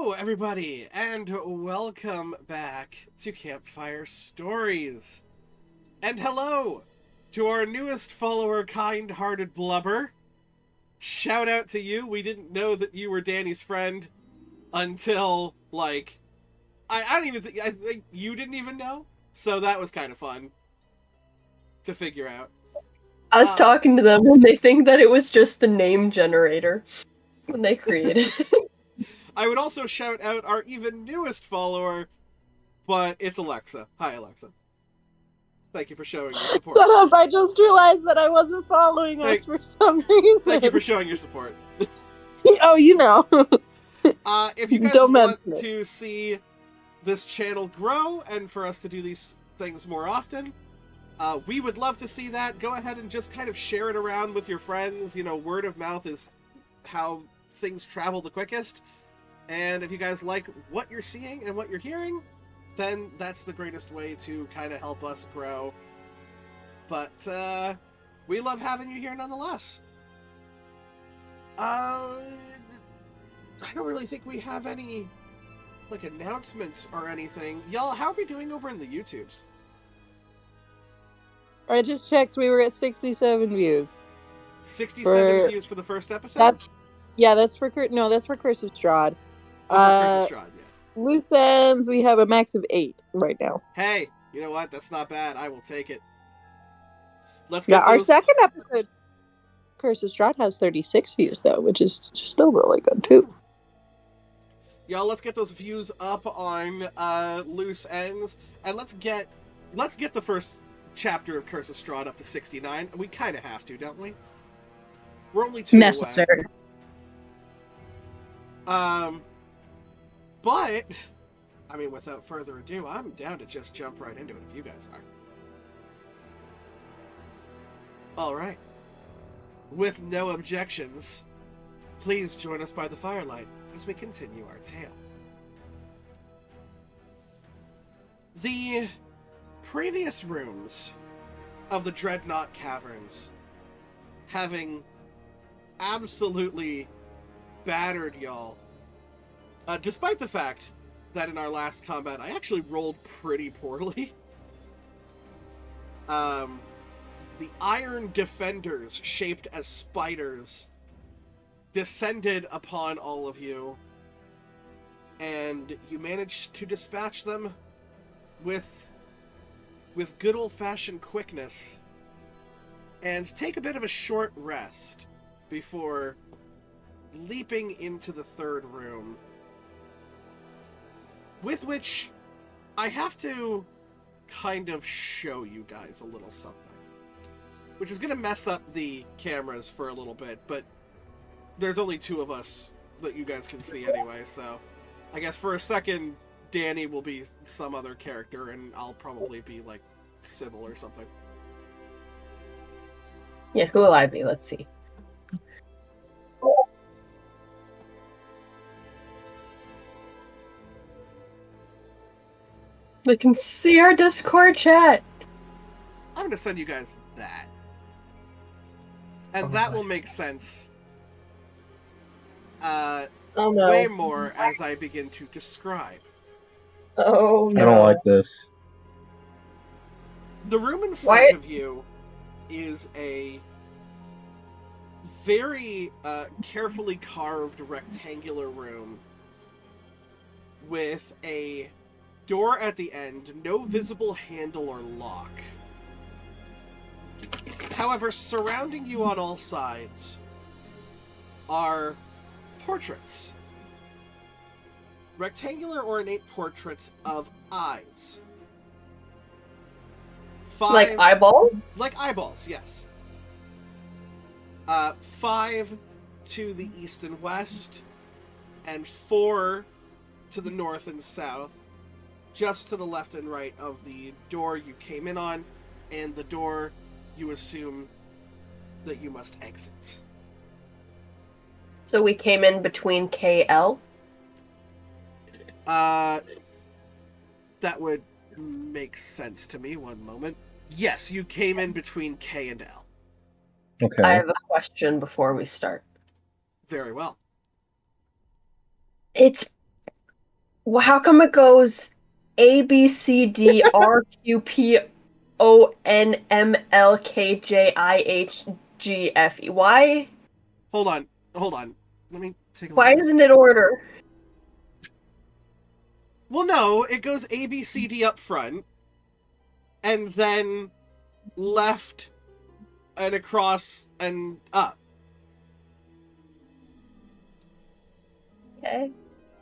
Hello, everybody, and welcome back to Campfire Stories. And hello to our newest follower, Kind-Hearted Blubber. Shout out to you. We didn't know that you were Danny's friend until, I don't even think, I think you didn't even know. So that was kind of fun to figure out. I was talking to them and they think that it was just the name generator when they created it. I would also shout out our even newest follower, but it's Alexa. Hi, Alexa. Thank you for showing your support. Shut up, I just realized that I wasn't following us for some reason. Thank you for showing your support. Oh, you know. If you guys Don't want mention it. to see this channel grow and for us to do these things more often, we would love to see that. Go ahead and just kind of share it around with your friends. You know, word of mouth is how things travel the quickest. And if you guys like what you're seeing and what you're hearing, then that's the greatest way to kind of help us grow. But we love having you here nonetheless. I don't really think we have any announcements or anything. Y'all, how are we doing over in the YouTubes? I just checked, we were at 67 views. 67 views for the first episode? That's for Curse of Strahd. For Curse of Strahd, yeah. Loose ends, we have a max of 8 right now. Hey, you know what? That's not bad. I will take it. Let's get our second episode, Curse of Strahd, has 36 views though, which is still really good too. Y'all, let's get those views up on Loose Ends, and let's get the first chapter of Curse of Strahd up to 69. We kind of have to, don't we? We're only 2 necessary. Away. But, I mean, without further ado, I'm down to just jump right into it if you guys are. Alright. With no objections, please join us by the firelight as we continue our tale. The previous rooms of the Dreadnought Caverns, having absolutely battered y'all, despite the fact that in our last combat I actually rolled pretty poorly. The iron defenders, shaped as spiders, descended upon all of you, and you managed to dispatch them with good old-fashioned quickness and take a bit of a short rest before leaping into the third room, with which I have to kind of show you guys a little something, which is going to mess up the cameras for a little bit, but there's only 2 of us that you guys can see anyway, so I guess for a second, Danny will be some other character, and I'll probably be, Sybil or something. Yeah, who will I be? Let's see. We can see our Discord chat. I'm going to send you guys that. And that will make sense way more as I begin to describe. Oh, no. I don't like this. The room in front of you is a very carefully carved rectangular room with a door at the end, no visible handle or lock. However, surrounding you on all sides are portraits. Rectangular ornate portraits of eyes. 5, like eyeball? Like eyeballs, yes. 5 to the east and west, and 4 to the north and south, just to the left and right of the door you came in on, and the door you assume that you must exit. So we came in between KL? That would make sense to me. One moment. Yes, you came in between K and L. Okay. I have a question before we start. Very well. It's Well, how come it goes A B C D R Q P O N M L K J I H G F E? Why? Hold on. Let me take a look. Why at this. isn't it order? Well, no, it goes A, B, C, D up front, and then left and across and up. Okay.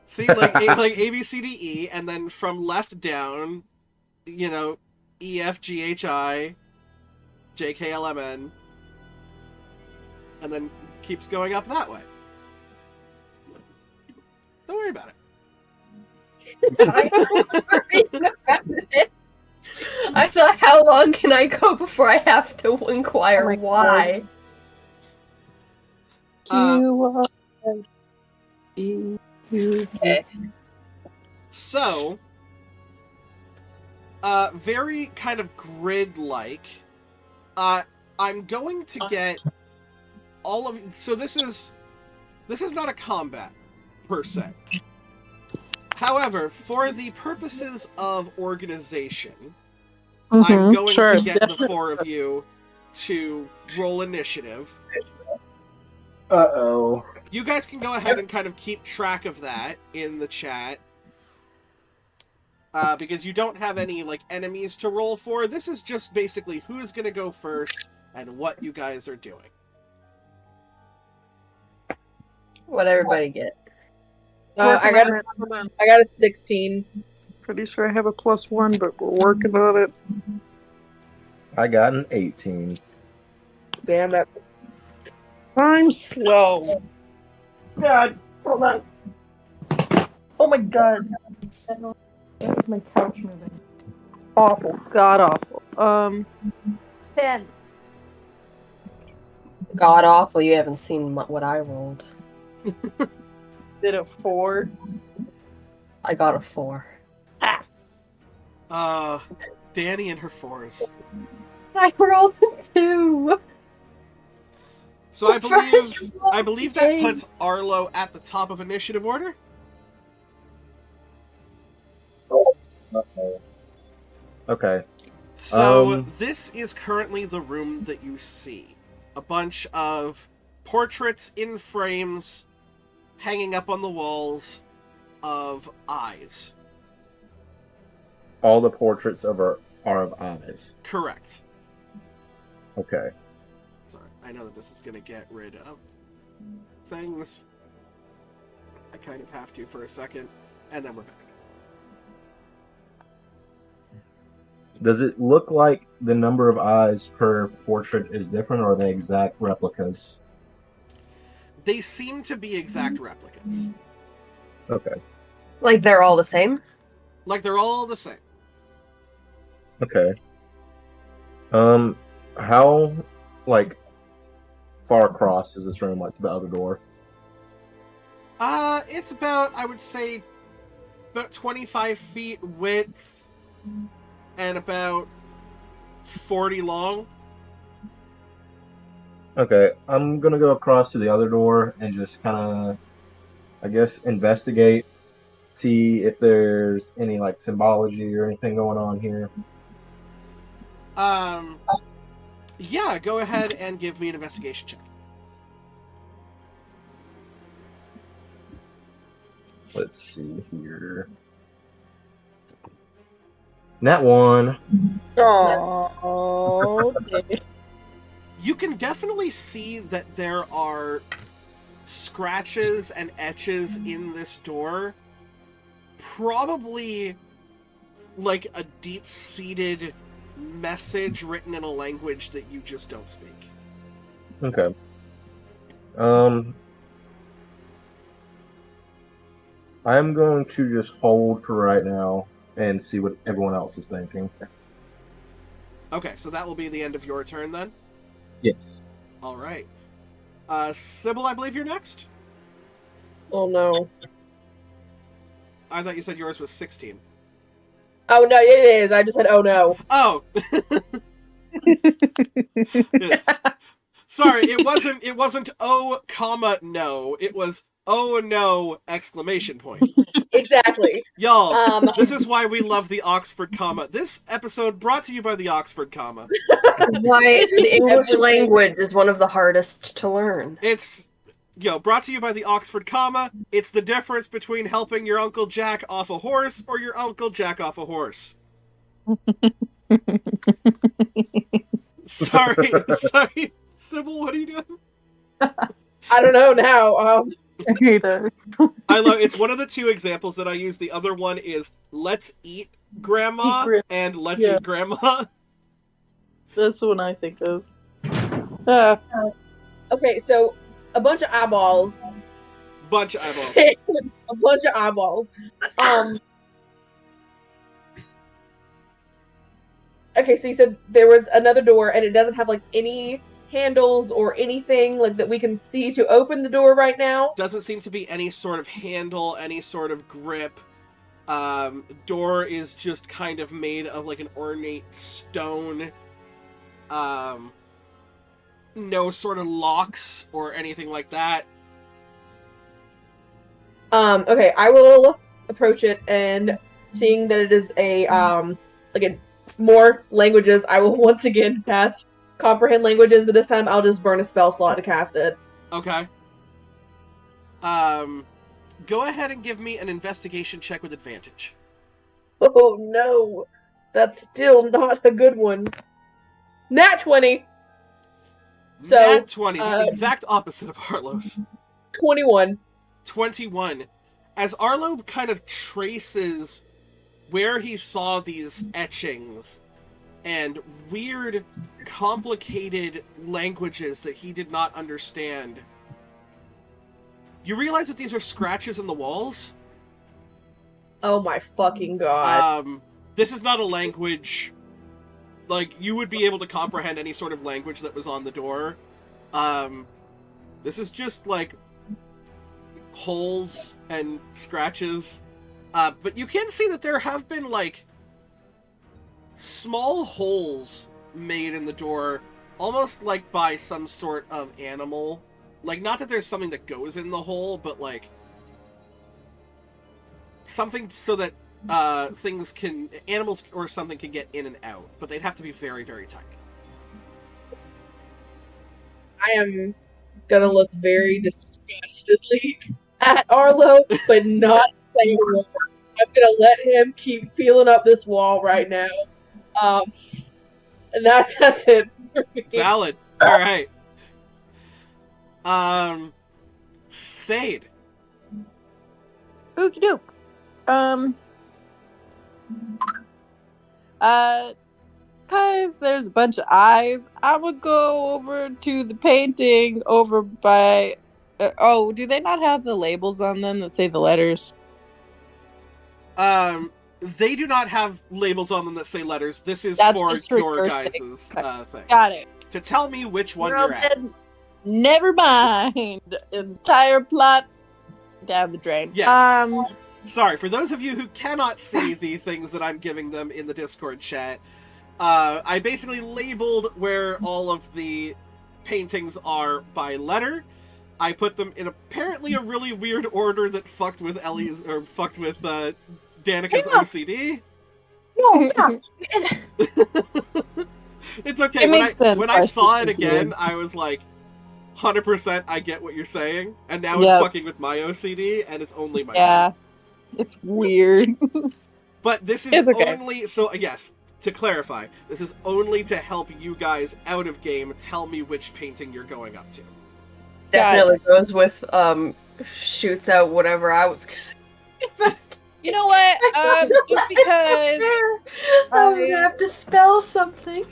See, like A, B, C, D, E, and then from left down, you know, E, F, G, H, I, J, K, L, M, N, and then keeps going up that way. Don't worry about it. I thought, how long can I go before I have to inquire Oh my why? Okay. So, very kind of grid-like. I'm going to get all of. So this is not a combat per se. However, for the purposes of organization, I'm going to get the four of you to roll initiative. Uh-oh. You guys can go ahead and kind of keep track of that in the chat. Because you don't have any, like, enemies to roll for. This is just basically who's going to go first and what you guys are doing. What everybody get? I got a 16. Pretty sure I have a +1, but we're working on it. I got an 18. Damn it. I'm slow. God, hold on. Oh my god. That's my couch moving. Awful. God awful. 10. God awful, you haven't seen what I rolled. Did a 4. I got a 4. Danny and her fours. I rolled a 2. So I First believe that puts Arlo at the top of initiative order. Uh-oh. Okay. So this is currently the room that you see. A bunch of portraits in frames hanging up on the walls of eyes. All the portraits are of eyes. Correct. Okay. Sorry, I know that this is going to get rid of things. I kind of have to for a second, and then we're back. Does it look like the number of eyes per portrait is different, or are they exact replicas? They seem to be exact replicas. Okay. Like they're all the same? Like they're all the same. Okay. How, like, far across is this room, like, to the other door? It's about, I would say, about 25 feet width and about 40 long. Okay, I'm gonna go across to the other door and just kind of, I guess, investigate, see if there's any, like, symbology or anything going on here. Yeah, go ahead and give me an investigation check. Let's see here. Nat 1. Oh, okay. You can definitely see that there are scratches and etches in this door. Probably like a deep-seated message written in a language that you just don't speak. Okay. I'm going to just hold for right now and see what everyone else is thinking. Okay, so that will be the end of your turn then? Yes. All right. Sybil, I believe you're next? Oh no. I thought you said yours was 16. Oh no, it is. I just said, oh no. Oh! Sorry, it wasn't oh, comma, no. It was oh no, exclamation point. Exactly. Y'all, this is why we love the Oxford comma. This episode brought to you by the Oxford comma. Why the English Everything. language is one of the hardest to learn. It's, brought to you by the Oxford comma. It's the difference between helping your Uncle Jack off a horse or your Uncle Jack off a horse. Sorry. Sybil, what are you doing? I don't know now. I love it's one of the two examples that I use. The other one is let's eat grandma and let's Yeah. eat grandma. That's the one I think of. Okay, so a bunch of eyeballs. Bunch of eyeballs. A bunch of eyeballs. Okay, so you said there was another door, and it doesn't have like any handles or anything like that we can see to open the door right now. Doesn't seem to be any sort of handle, any sort of grip. Door is just kind of made of like an ornate stone. No sort of locks or anything like that. Okay, I will approach it, and seeing that it is a more languages, I will once again cast comprehend languages, but this time I'll just burn a spell slot to cast it. Okay. Go ahead and give me an investigation check with advantage. Oh no, that's still not a good one. Nat 20. So, Nat 20, the exact opposite of Arlo's. 21. 21. As Arlo kind of traces where he saw these etchings and weird, complicated languages that he did not understand, you realize that these are scratches in the walls. Oh my fucking god. This is not a language. Like, you would be able to comprehend any sort of language that was on the door. This is just, like, holes and scratches. But you can see that there have been, like, small holes made in the door, almost like by some sort of animal. Like, not that there's something that goes in the hole, but, like, something so that animals or something can get in and out, but they'd have to be very, very tiny. I am gonna look very disgustedly at Arlo, but not say a word. I'm gonna let him keep feeling up this wall right now. And that's it for me. Valid. Alright. Sade. Okie doke. Cause there's a bunch of eyes, I would go over to the painting over by. Do they not have the labels on them that say the letters? They do not have labels on them that say letters. This is That's for just for your your guys' thing. thing. Got it. To tell me which one Well, you're at. then, never mind. Entire plot down the drain. Yes. Sorry, for those of you who cannot see the things that I'm giving them in the Discord chat, I basically labeled where all of the paintings are by letter. I put them in apparently a really weird order that fucked with Danica's OCD. It's okay. It makes sense. When I saw it again, I was like, 100% I get what you're saying, and now it's Yep. fucking with my OCD, and it's only my Yeah. It's weird. But this is It's okay. only so yes, to clarify, this is only to help you guys out of game tell me which painting you're going up to. Definitely goes with shoots out whatever I was gonna invest. You know what? Just because I'm gonna have to spell something.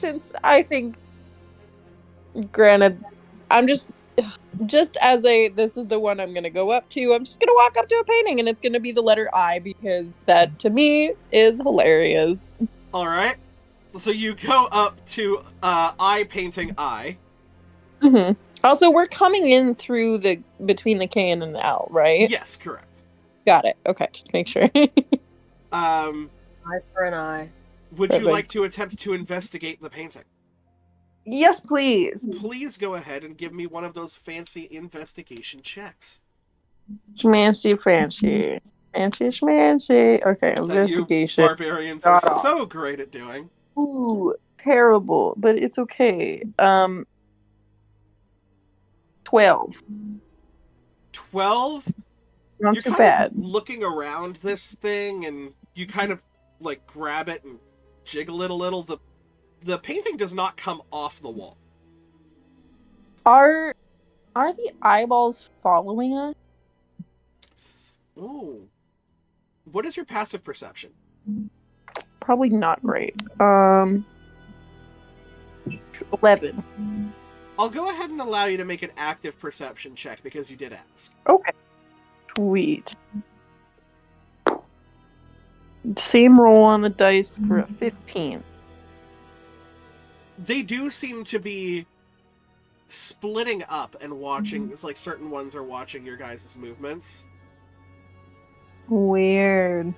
Since I think, granted, I'm just as this is the one I'm gonna go up to. I'm just gonna walk up to a painting, and it's gonna be the letter I, because that to me is hilarious. All right, so you go up to I painting I. Mm-hmm. Also, we're coming in through between the K and an L, right? Yes, correct. Got it. Okay, just make sure. Eye for an eye. Would you Perfect. like to attempt to investigate the painting? Yes, please. Please go ahead and give me one of those fancy investigation checks Schmancy, fancy. Fancy, schmancy. Okay, that you investigation. barbarians are Got off. so great at doing. Ooh, terrible, but it's okay. 12. 12? Not You're too kind bad. of looking around this thing, and you kind of, like, grab it and jiggle it a little. The painting does not come off the wall. Are the eyeballs following us? Ooh. What is your passive perception? Probably not great. 11. I'll go ahead and allow you to make an active perception check because you did ask. Okay. Sweet. Same roll on the dice for a 15. They do seem to be splitting up and watching. It's like certain ones are watching your guys' movements. Weird.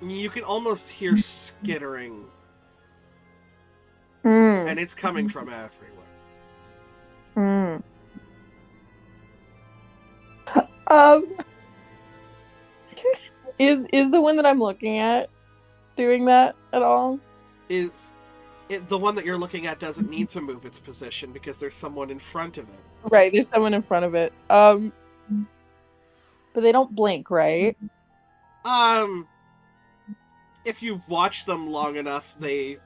You can almost hear skittering, Hmm. and it's coming from everywhere. Hmm. Is the one that I'm looking at doing that at all? The one that you're looking at doesn't need to move its position because there's someone in front of it. Right, there's someone in front of it. But they don't blink, right? If you watch them long enough, they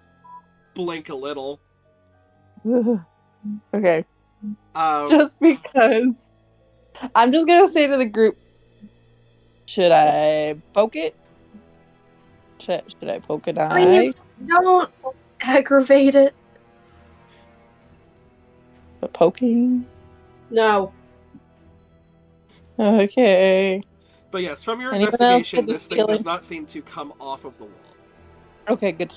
blink a little. Okay. Um, Just because. I'm just gonna say to the group, should I poke it? Should I poke an I mean, eye? don't aggravate it. But poking? No. Okay. but yes, from your Anyone else investigation, get the this thing does feeling? not seem to come off of the wall. Okay, good.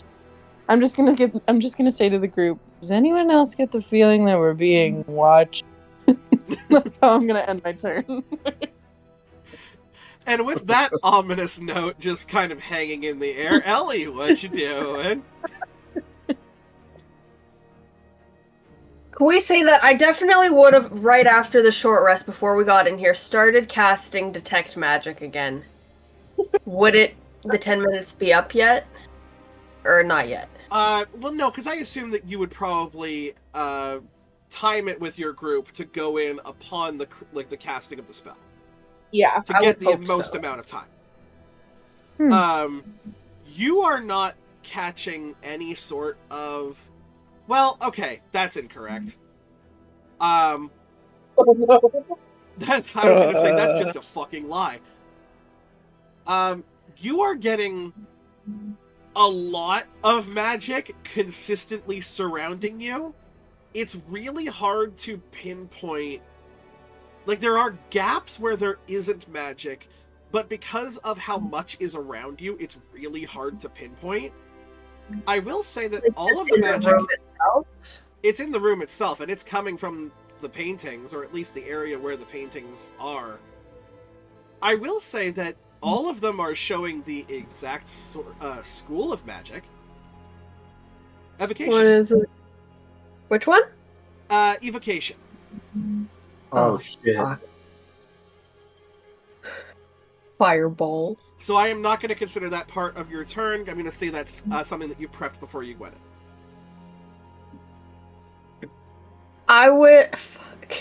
I'm just gonna say to the group, does anyone else get the feeling that we're being watched? That's how I'm gonna end my turn. And with that ominous note just kind of hanging in the air, Ellie, what you doing? Can we say that I definitely would have, right after the short rest before we got in here, started casting Detect Magic again? Would the 10 minutes be up yet? Or not yet? Well, no, because I assume that you would probably time it with your group to go in upon the casting of the spell Yeah. to I get would the hope most so. amount of time. Hmm. You are not catching any sort of. Well, okay, that's incorrect. I was gonna say that's just a fucking lie. You are getting a lot of magic consistently surrounding you. It's really hard to pinpoint. Like, there are gaps where there isn't magic, but because of how much is around you, it's really hard to pinpoint. I will say that Like, all just of the in magic, room itself? it's in the room itself, and it's coming from the paintings, or at least the area where the paintings are. I will say that all of them are showing the exact school of magic. Evocation. What is it? Which one? Evocation. Oh, shit. Fireball. So I am not going to consider that part of your turn. I'm going to say that's something that you prepped before you went in. I would. Fuck.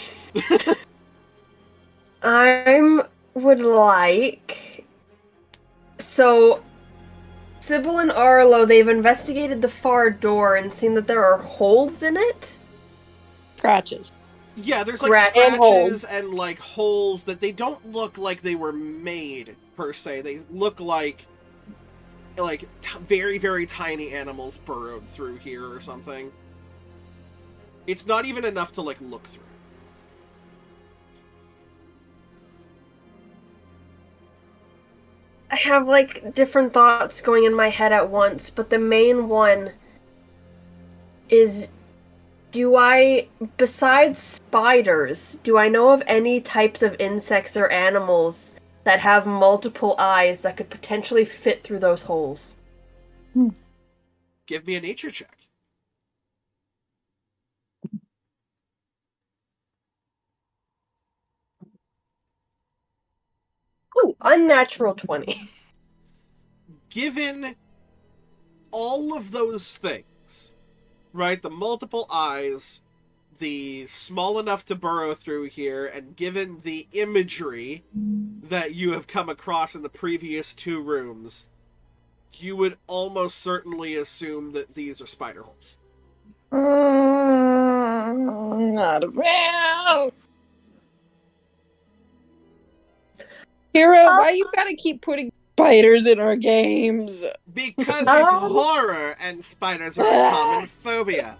I would like. So, Sybil and Arlo, they've investigated the far door and seen that there are holes in it. Scratches. Yeah, there's like Scratch and scratches and like holes that they don't look like they were made per se. They look like very, very tiny animals burrowed through here or something. It's not even enough to like look through. I have like different thoughts going in my head at once, but the main one is, besides spiders, do I know of any types of insects or animals that have multiple eyes that could potentially fit through those holes? Give me a nature check. Unnatural 20. Given all of those things, right? The multiple eyes, the small enough to burrow through here, and given the imagery that you have come across in the previous 2 rooms, you would almost certainly assume that these are spider holes. Not around. Hero, why you gotta keep putting spiders in our games? Because it's horror, and spiders are a common phobia.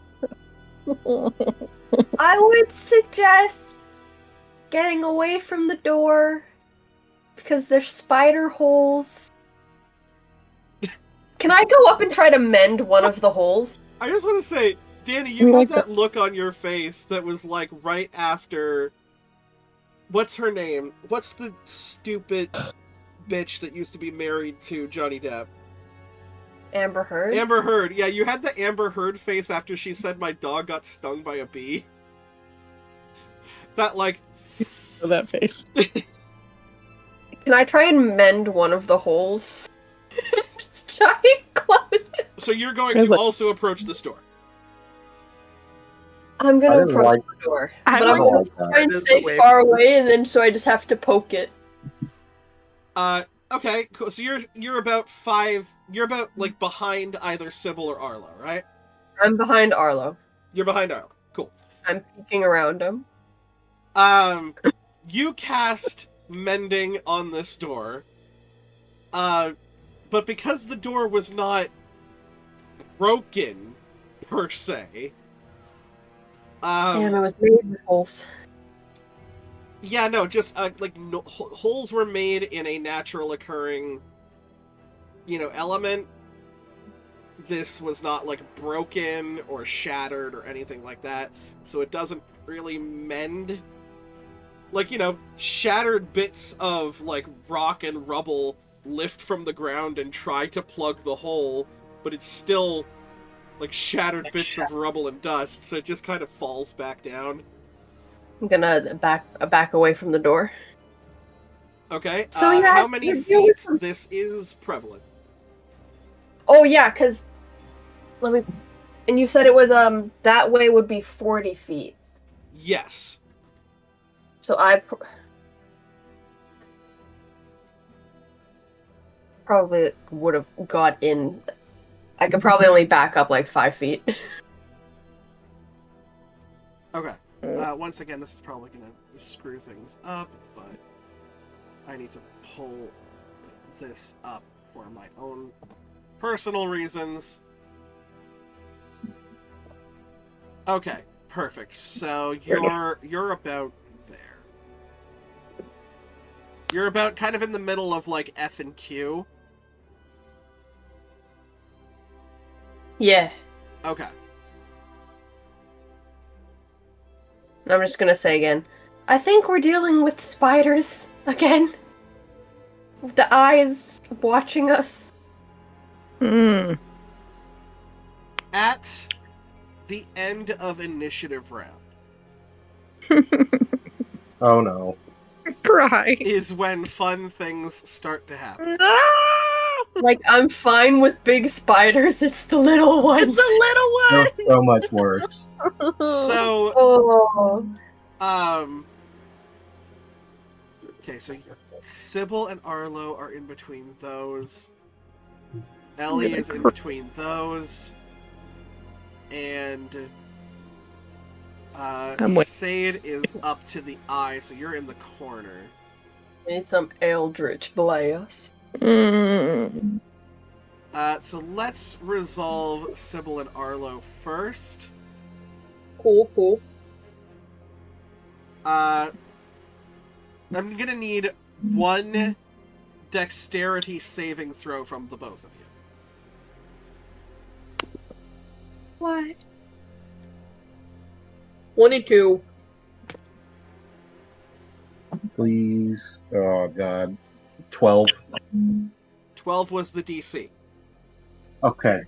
I would suggest getting away from the door because there's spider holes. Can I go up and try to mend one of the holes? I just want to say, Danny, you had that look on your face that was like right after... What's her name? What's the stupid bitch that used to be married to Johnny Depp? Amber Heard? Amber Heard. Yeah, you had the Amber Heard face after she said my dog got stung by a bee. That, like... Oh, that face. Can I try and mend one of the holes? Just try and close it. So you're going to also approach the store. I'm I gonna didn't approach like- the door. I But I'm like gonna that. try and It is stay away far away, and then so I just have to poke it. Okay, cool. So you're about 5... You're about, like, behind either Sybil or Arlo, right? I'm behind Arlo. You're behind Arlo. Cool. I'm peeking around him. You cast mending on this door. But because the door was not broken, per se... Damn, it was made with holes. Yeah, no, just, holes were made in a natural occurring, element. This was not, broken or shattered or anything like that, so it doesn't really mend. Shattered bits of, rock and rubble lift from the ground and try to plug the hole, but it's still, shattered bits of rubble and dust, so it just kind of falls back down. I'm gonna back away from the door. Okay, So, yeah, how many you're feet doing some- this is prevalent? Oh yeah, because let me. And you said it was that way would be 40 feet. Yes. So I probably would have got in. I could probably only back up 5 feet. Okay. Once again, this is probably going to screw things up, but I need to pull this up for my own personal reasons. Okay, perfect. So you're about there. You're about kind of in the middle of F and Q. Yeah. Okay. And I'm just gonna say again, I think we're dealing with spiders again. With the eyes watching us. Hmm. At the end of initiative round Oh no. Cry. is when fun things start to happen. No! I'm fine with big spiders, it's the little ones. It's the little one! They're so much worse. So, Oh. okay, so Sybil and Arlo are in between those. Ellie is in between those. And I'm with- Sade is up to the eye, so you're in the corner. I need some Eldritch Blast. Mm. So let's resolve Sybil and Arlo first. Cool. I'm gonna need one dexterity saving throw from the both of you. What? 22. Please. Oh god. 12. 12 was the DC. Okay.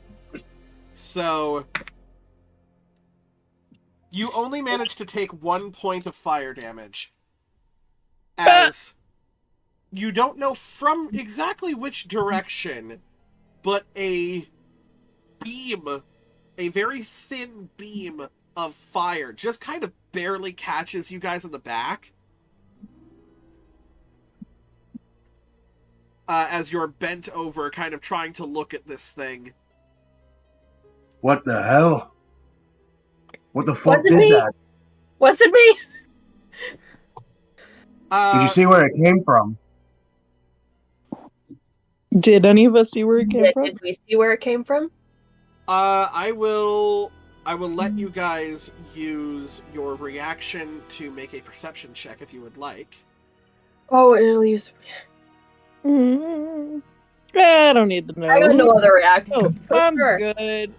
So you only managed to take 1 point of fire damage as You don't know from exactly which direction, but a beam, a very thin beam of fire just kind of barely catches you guys in the back. As you're bent over, kind of trying to look at this thing. What the hell? What the fuck Was it did me? that? Was it me? Did you see where it came from? Did any of us see where it came from? Did we see where it came from? I will let you guys use your reaction to make a perception check if you would like. Oh, it'll use. I don't need to know. I got no other reaction. Oh, for I'm sure. good.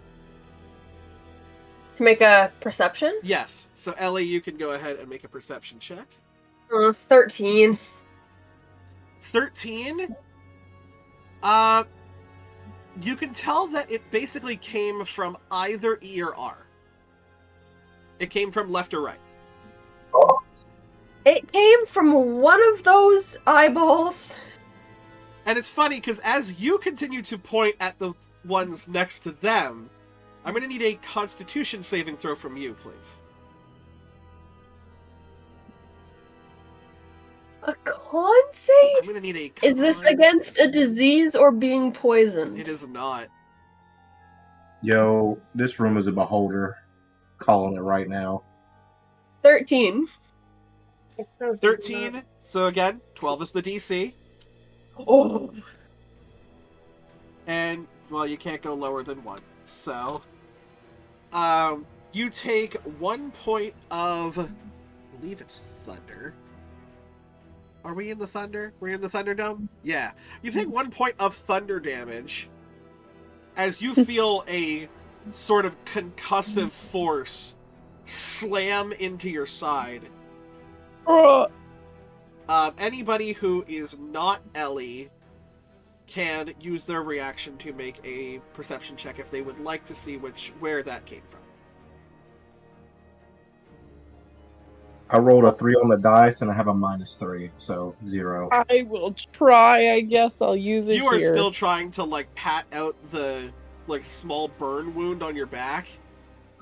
To make a perception? Yes. So Ellie, you can go ahead and make a perception check. 13. 13. You can tell that it basically came from either E or R. It came from left or right. It came from one of those eyeballs. And it's funny because as you continue to point at the ones next to them, I'm going to need a Constitution saving throw from you, please. A con save? I'm going to need a Is this con against a save. disease or being poisoned? It is not. Yo, this room is a beholder. Calling it right now. 13. 13. So again, 12 is the DC. Oh. And, well, you can't go lower than 1. So, you take 1 point of, I believe it's thunder. Are we in the thunder? We're in the Thunderdome? Yeah. You take 1 point of thunder damage as you feel a sort of concussive force slam into your side. Anybody who is not Ellie can use their reaction to make a perception check if they would like to see where that came from. I rolled a 3 on the dice and I have a -3, so 0. I will try. I guess I'll use it You are here. still trying to pat out the small burn wound on your back.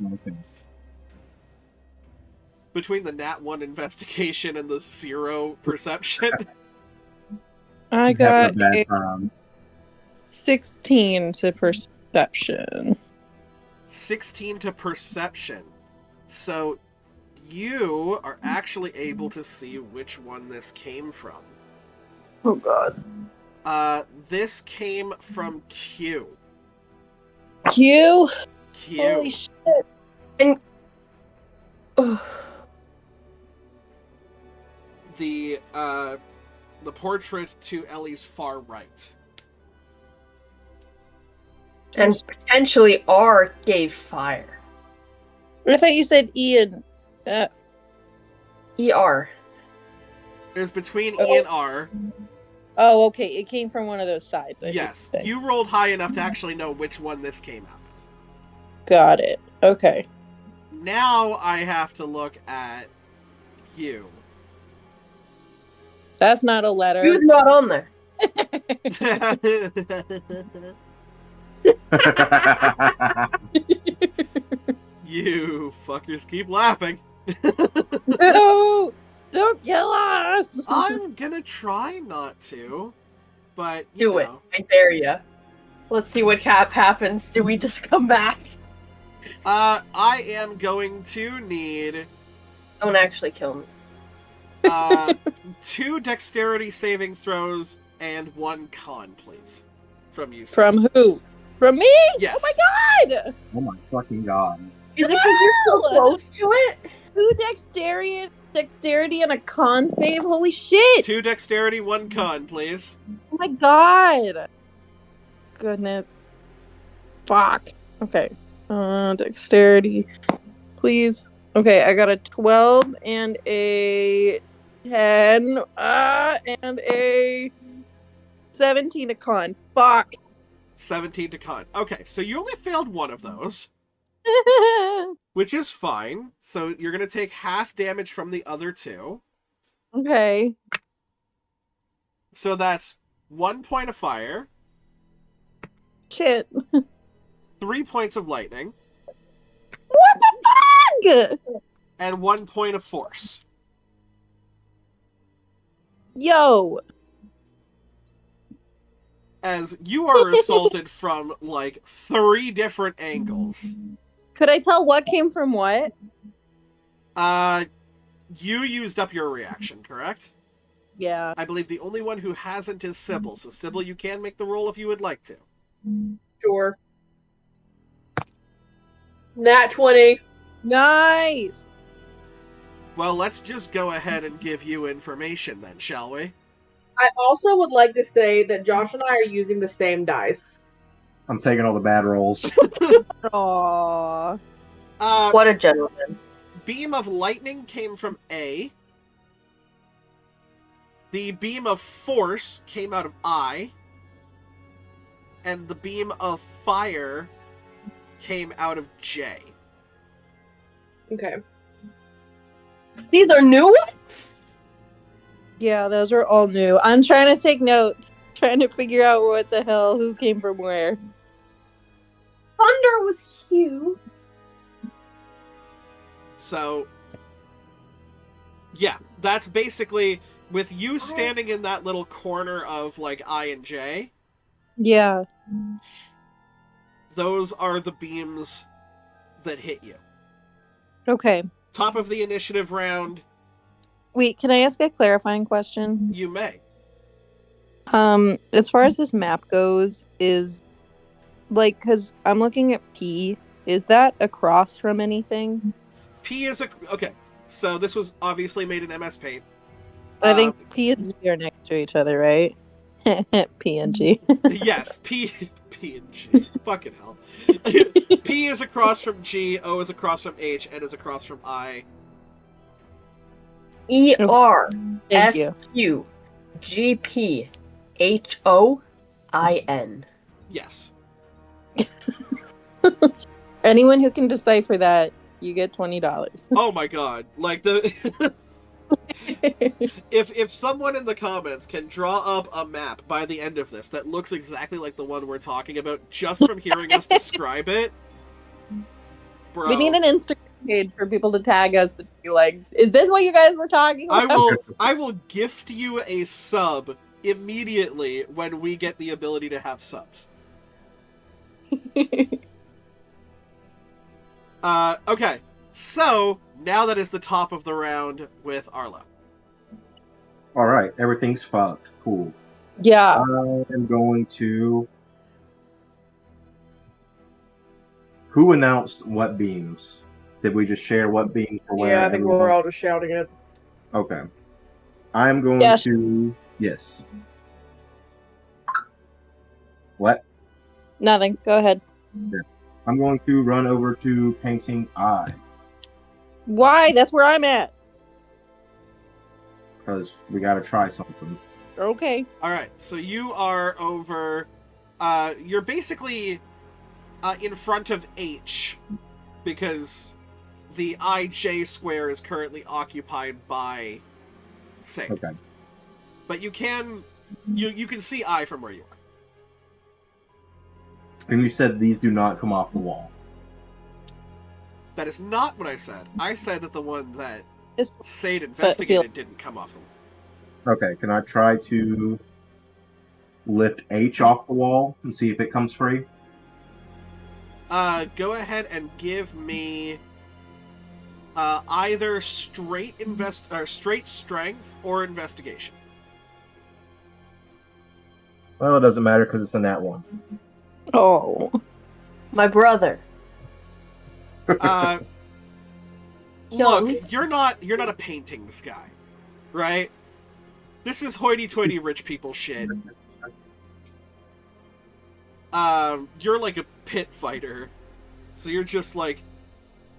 Okay. Between the Nat 1 investigation and the 0 perception. I Having got a bad a time. 16 to perception. 16 to perception. So you are actually able to see which one this came from. Oh god. This came from Q. Q? Q. Holy shit. The portrait to Ellie's far right. And potentially R gave fire. I thought you said E and F. ER. There's between E and R. Oh, okay. It came from one of those sides. I Yes, should say. you rolled high enough to actually know which one this came out of. Got it. Okay. Now I have to look at you. That's not a letter. Who's not on there? You fuckers keep laughing. No! Don't kill us! I'm gonna try not to, but you Do it. know. I dare ya. Let's see what happens. Do we just come back? I am going to need Don't actually kill me. 2 dexterity saving throws and 1 con, please, from you. Sir. From who? From me? Yes. Oh my god! Oh my fucking god. Is it because you're so No! close to it? Who dexterity and a con save? Holy shit! 2 dexterity, 1 con, please. Oh my god! Goodness. Fuck. Okay. Dexterity. Please. Okay, I got a 12 and a 10 and a 17 to con. Fuck. 17 to con. Okay, so you only failed 1 of those, which is fine. So you're going to take half damage from the other 2. Okay. So that's 1 point of fire, Shit. 3 points of lightning, What the fuck? and 1 point of force. Yo. As you are assaulted from, like, 3 different angles. Could I tell what came from what? You used up your reaction, correct? Yeah. I believe the only one who hasn't is Sybil. So, Sybil, you can make the roll if you would like to. Sure. Nat 20. Nice. Well, let's just go ahead and give you information then, shall we? I also would like to say that Josh and I are using the same dice. I'm taking all the bad rolls. Aww. What a gentleman. Beam of lightning came from A. The beam of force came out of I. And the beam of fire came out of J. Okay. These are new ones? Yeah, those are all new. I'm trying to take notes. Trying to figure out what the hell, who came from where. Thunder was Hugh. So, yeah, that's basically, with you standing in that little corner of, like, I and J, Yeah. those are the beams that hit you. Okay. Top of the initiative round, Wait, can I ask a clarifying question? you may. As far as this map goes, is like, because I'm looking at P, is that across from anything? P is a... Okay, so this was obviously made in MS Paint. I think P and G are next to each other, right? P and G. Yes, P and G. Fucking hell. P is across from G, O is across from H, N is across from I. ER. Thank you. FQ. GP. HOIN. Yes. Anyone who can decipher that, you get $20. Oh my god. Like, the... If someone in the comments can draw up a map by the end of this that looks exactly like the one we're talking about just from hearing us describe it, bro, We need an Instagram page for people to tag us and be like, "Is this what you guys were talking about?" I will gift you a sub immediately when we get the ability to have subs. Okay, so now that is the top of the round with Arlo. All right, everything's fucked. Cool. Yeah. I'm going to. Who announced what beams? Did we just share what beams for where? Yeah, I think we're all just shouting it. Okay. I'm going Yes. to. Yes. What? Nothing. Go ahead. I'm going to run over to painting I Why? That's where I'm at. because we got to try something. Okay. Alright, so you are over... you're basically in front of H, because the IJ square is currently occupied by Sade. Okay. But you can... You can see I from where you are. And you said these do not come off the wall. That is not what I said. I said that the one that Just Sade investigated didn't come off the wall. Okay. Can I try to lift H off the wall and see if it comes free? Go ahead and give me either straight strength or investigation. Well, it doesn't matter because it's a nat 1. Oh. My brother. Look, Young. you're not a paintings guy, right? This is hoity-toity rich people shit. You're like a pit fighter, so you're just like,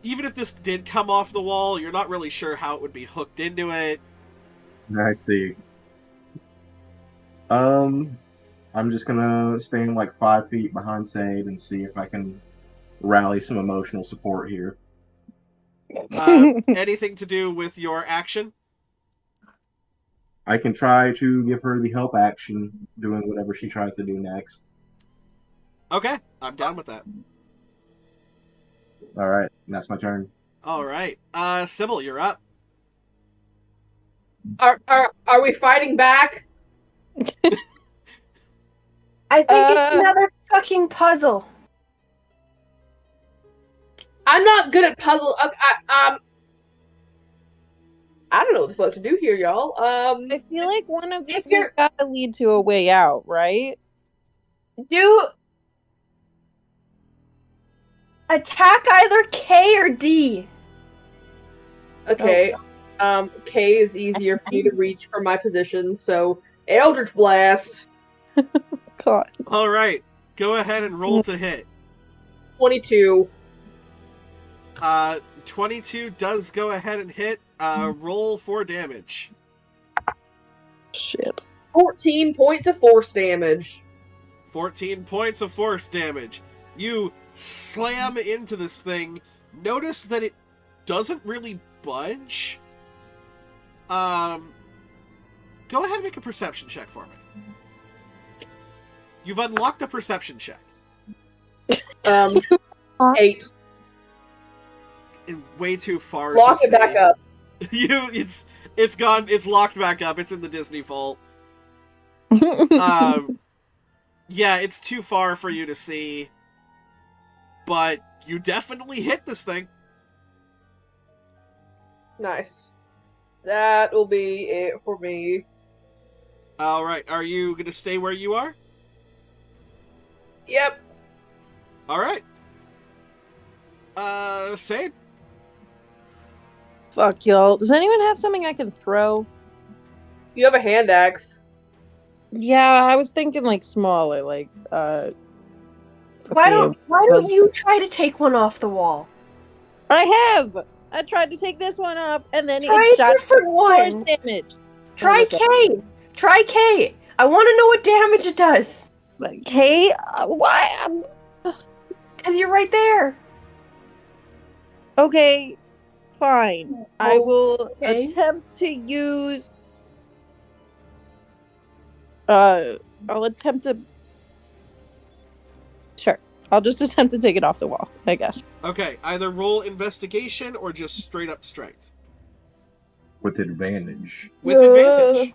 even if this did come off the wall, you're not really sure how it would be hooked into it. I see. I'm just gonna stand like 5 feet behind Sade and see if I can rally some emotional support here. Anything to do with your action? I can try to give her the help action, doing whatever she tries to do next. Okay, I'm down with that. All right, that's my turn. All right, Sybil, you're up. Are we fighting back? I think it's another fucking puzzle. I'm not good at puzzle. I don't know what the fuck to do here, y'all. I feel like one of if these has got to lead to a way out, right? Do attack either K or D. Okay. K is easier for me to reach from my position, so Eldritch Blast. God. All right, go ahead and roll to hit. 22. 22 does go ahead and hit. Roll for damage. Shit. 14 points of force damage. 14 points of force damage. You slam into this thing. Notice that it doesn't really budge. Go ahead and make a perception check for me. You've unlocked a perception check. 8. Way too far. Lock to it back say. up. It's gone. It's locked back up. It's in the Disney vault. Yeah, it's too far for you to see. But you definitely hit this thing. Nice. That will be it for me. All right. Are you going to stay where you are? Yep. All right. Sade? Fuck, y'all. Does anyone have something I can throw? You have a hand axe. Yeah, I was thinking like smaller, like Why don't you try to take one off the wall? I have. I tried to take this one off, and then Try it a shot different force one. damage. Try K. Try K. I want to know what damage it does. Like, K, why? Because you're right there. Okay, fine. I will okay. attempt to use. I'll attempt to. Sure. I'll just attempt to take it off the wall, I guess. Okay, either roll investigation or just straight up strength. With advantage. With advantage.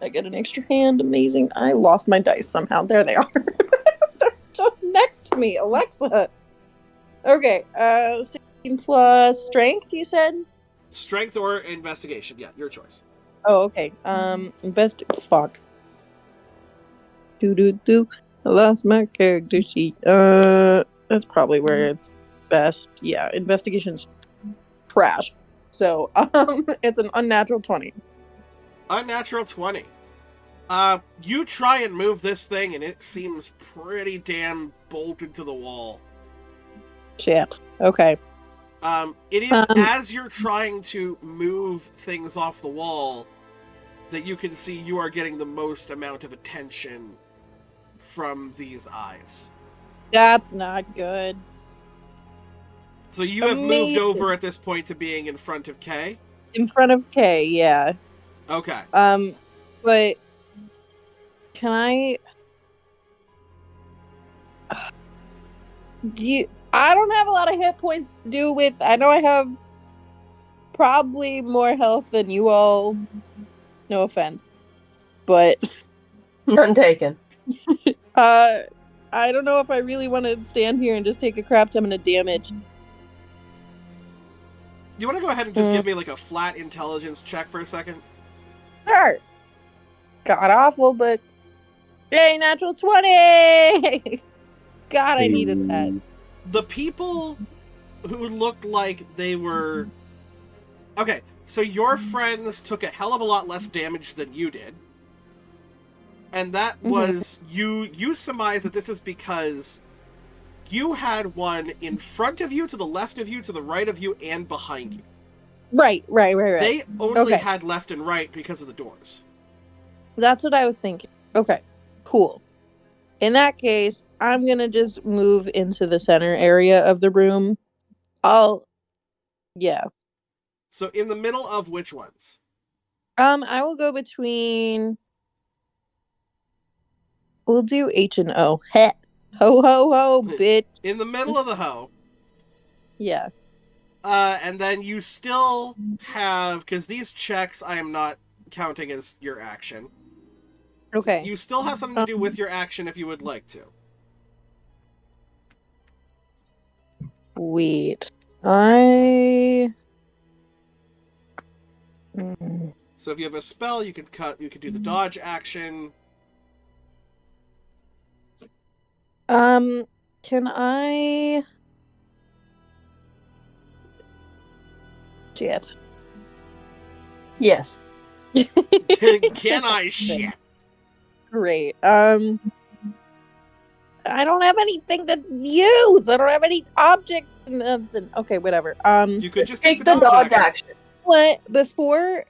I get an extra hand. Amazing. I lost my dice somehow. There they are. They're just next to me. Alexa. Okay. 16 plus strength, you said? Strength or investigation. Yeah, your choice. Oh, okay. Fuck. Do. I lost my character sheet. That's probably where it's best. Yeah, investigation's trash. So, it's an unnatural 20. Unnatural 20. You try and move this thing and it seems pretty damn bolted to the wall. Shit. Okay. It is as you're trying to move things off the wall that you can see you are getting the most amount of attention from these eyes. That's not good. So you have moved over at this point to being in front of K? In front of K, yeah. Okay. But can I? I don't have a lot of hit points to do with. I know I have probably more health than you all. No offense, but None taken. I don't know if I really want to stand here and just take a crap ton of damage. You want to go ahead and just give me like a flat intelligence check for a second? Sure. God awful, but yay, natural 20! God, I needed that. The people who looked like they were... Okay, so your friends took a hell of a lot less damage than you did. And that was... You surmise that this is because you had one in front of you, to the left of you, to the right of you, and behind you. Right. They only had left and right because of the doors. That's what I was thinking. Okay, cool. In that case, I'm gonna just move into the center area of the room. Yeah. So in the middle of which ones? I will go between. We'll do H and O. Heh. Ho ho ho, bitch. In the middle of the hoe. Yeah. And then you still have, because these checks I am not counting as your action. Okay. You still have something to do with your action if you would like to. Wait. I. Mm. So if you have a spell, you could do the dodge action. Can I? Shit. Yes. Can I shit? Great. I don't have anything to use. I don't have any objects. Nothing. Okay, whatever. You could just Take the dodge action. What before?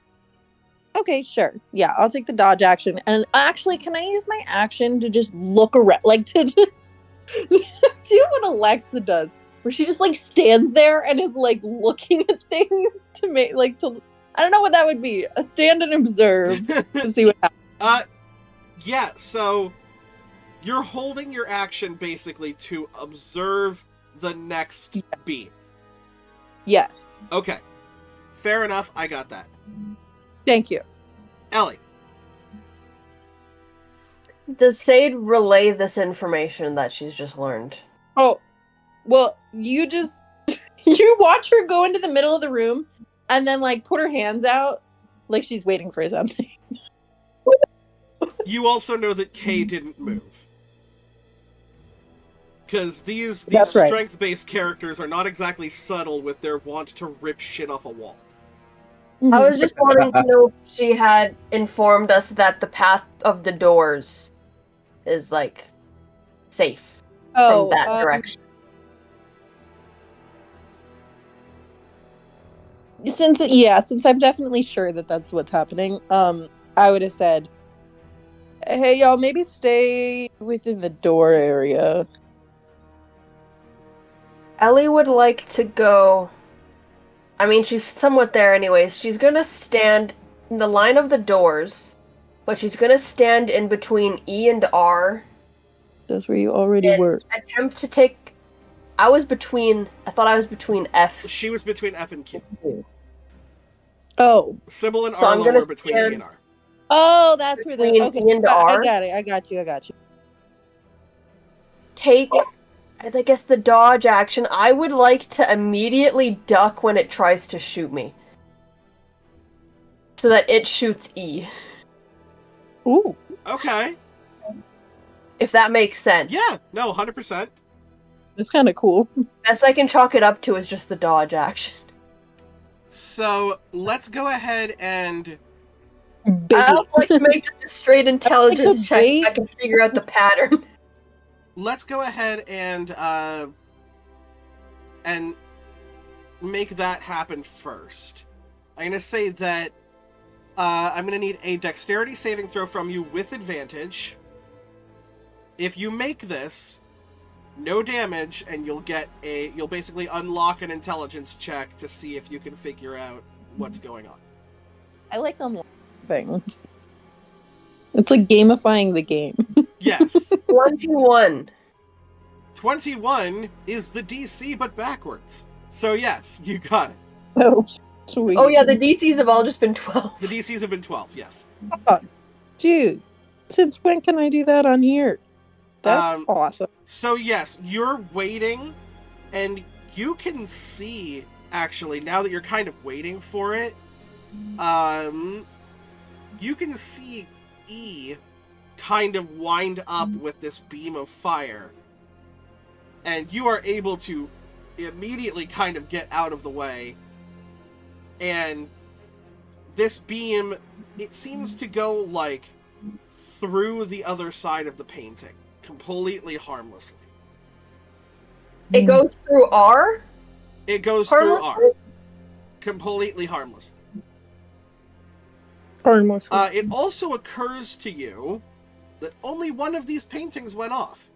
Okay, sure. Yeah, I'll take the dodge action. And actually, can I use my action to just look around, like to do what Alexa does, where she just like stands there and is like looking at things to make like to. I don't know what that would be. A stand and observe to see what happens. Yeah. So you're holding your action basically to observe the next beam. Yes. Okay. Fair enough. I got that. Thank you. Ellie. Does Sade relay this information that she's just learned? Oh, well, you just you watch her go into the middle of the room and then like put her hands out like she's waiting for something. You also know that Kay didn't move. Because these That's right. strength-based characters are not exactly subtle with their want to rip shit off a wall. I was just wanting to know if she had informed us that the path of the doors is like safe from that direction. Since I'm definitely sure that that's what's happening, I would have said, hey y'all, maybe stay within the door area. Ellie would like to go. I mean, she's somewhat there anyways. She's gonna stand in the line of the doors, but she's gonna stand in between E and R. That's where you already were. Attempt to take. I thought I was between F. She was between F and Q. Oh. Sybil and So I'm Arlo gonna were between E and R. Oh, that's where Between okay. E and R. I got it. I got you. Take, I guess, the dodge action. I would like to immediately duck when it tries to shoot me. So that it shoots E. Ooh. Okay. If that makes sense. Yeah, no, 100%. That's kind of cool. Best I can chalk it up to is just the dodge action. So, let's go ahead and... I would like to make just a straight intelligence check so I can figure out the pattern. Let's go ahead and make that happen first. I'm going to say that I'm going to need a dexterity saving throw from you with advantage. If you make this, no damage, and you'll basically unlock an intelligence check to see if you can figure out what's going on. I like unlocking things. It's like gamifying the game. Yes. 21. 21 is the DC, but backwards. So yes, you got it. Oh, sweet. Oh yeah, the DCs have all just been 12. The DCs have been 12, yes. Oh, dude, since when can I do that on here? That's awesome. So yes, you're waiting, and you can see, actually, now that you're kind of waiting for it, you can see E kind of wind up with this beam of fire, and you are able to immediately kind of get out of the way, and this beam, it seems to go, like, through the other side of the painting, completely harmlessly. It goes through R? It goes through R. Completely harmlessly. It also occurs to you that only one of these paintings went off.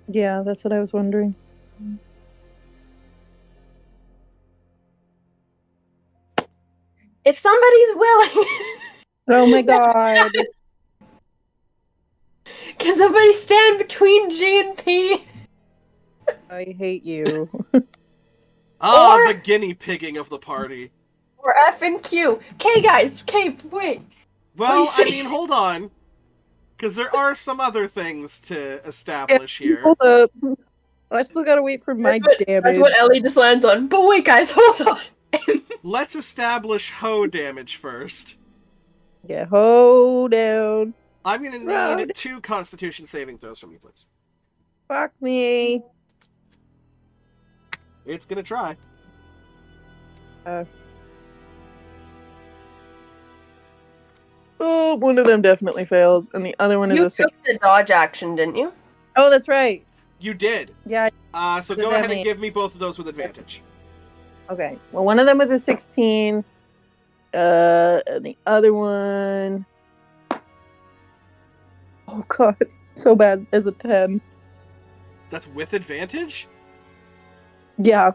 Yeah, that's what I was wondering. If somebody's willing. Oh my god. Can somebody stand between G and P? I hate you. Ah, Or- the guinea pigging of the party. Or F and Q. K, guys. K, wait. Well, What do I you say? mean, hold on. Because there are some other things to establish here. Hold up. I still gotta wait for my damage. That's what Ellie just lands on. But wait, guys, hold on. Let's establish hoe damage first. Yeah, hold down. I'm gonna need Road. 2 Constitution saving throws from you, please. Fuck me. It's gonna try. Oh, one of them definitely fails, and the other one is You a 6. took the dodge action, didn't you? Oh, that's right. You did. Yeah. So Does go that ahead and mean- give me both of those with advantage. Okay. Well, one of them was a 16. And the other one. Oh god, so bad. Is a 10. That's with advantage? Yeah.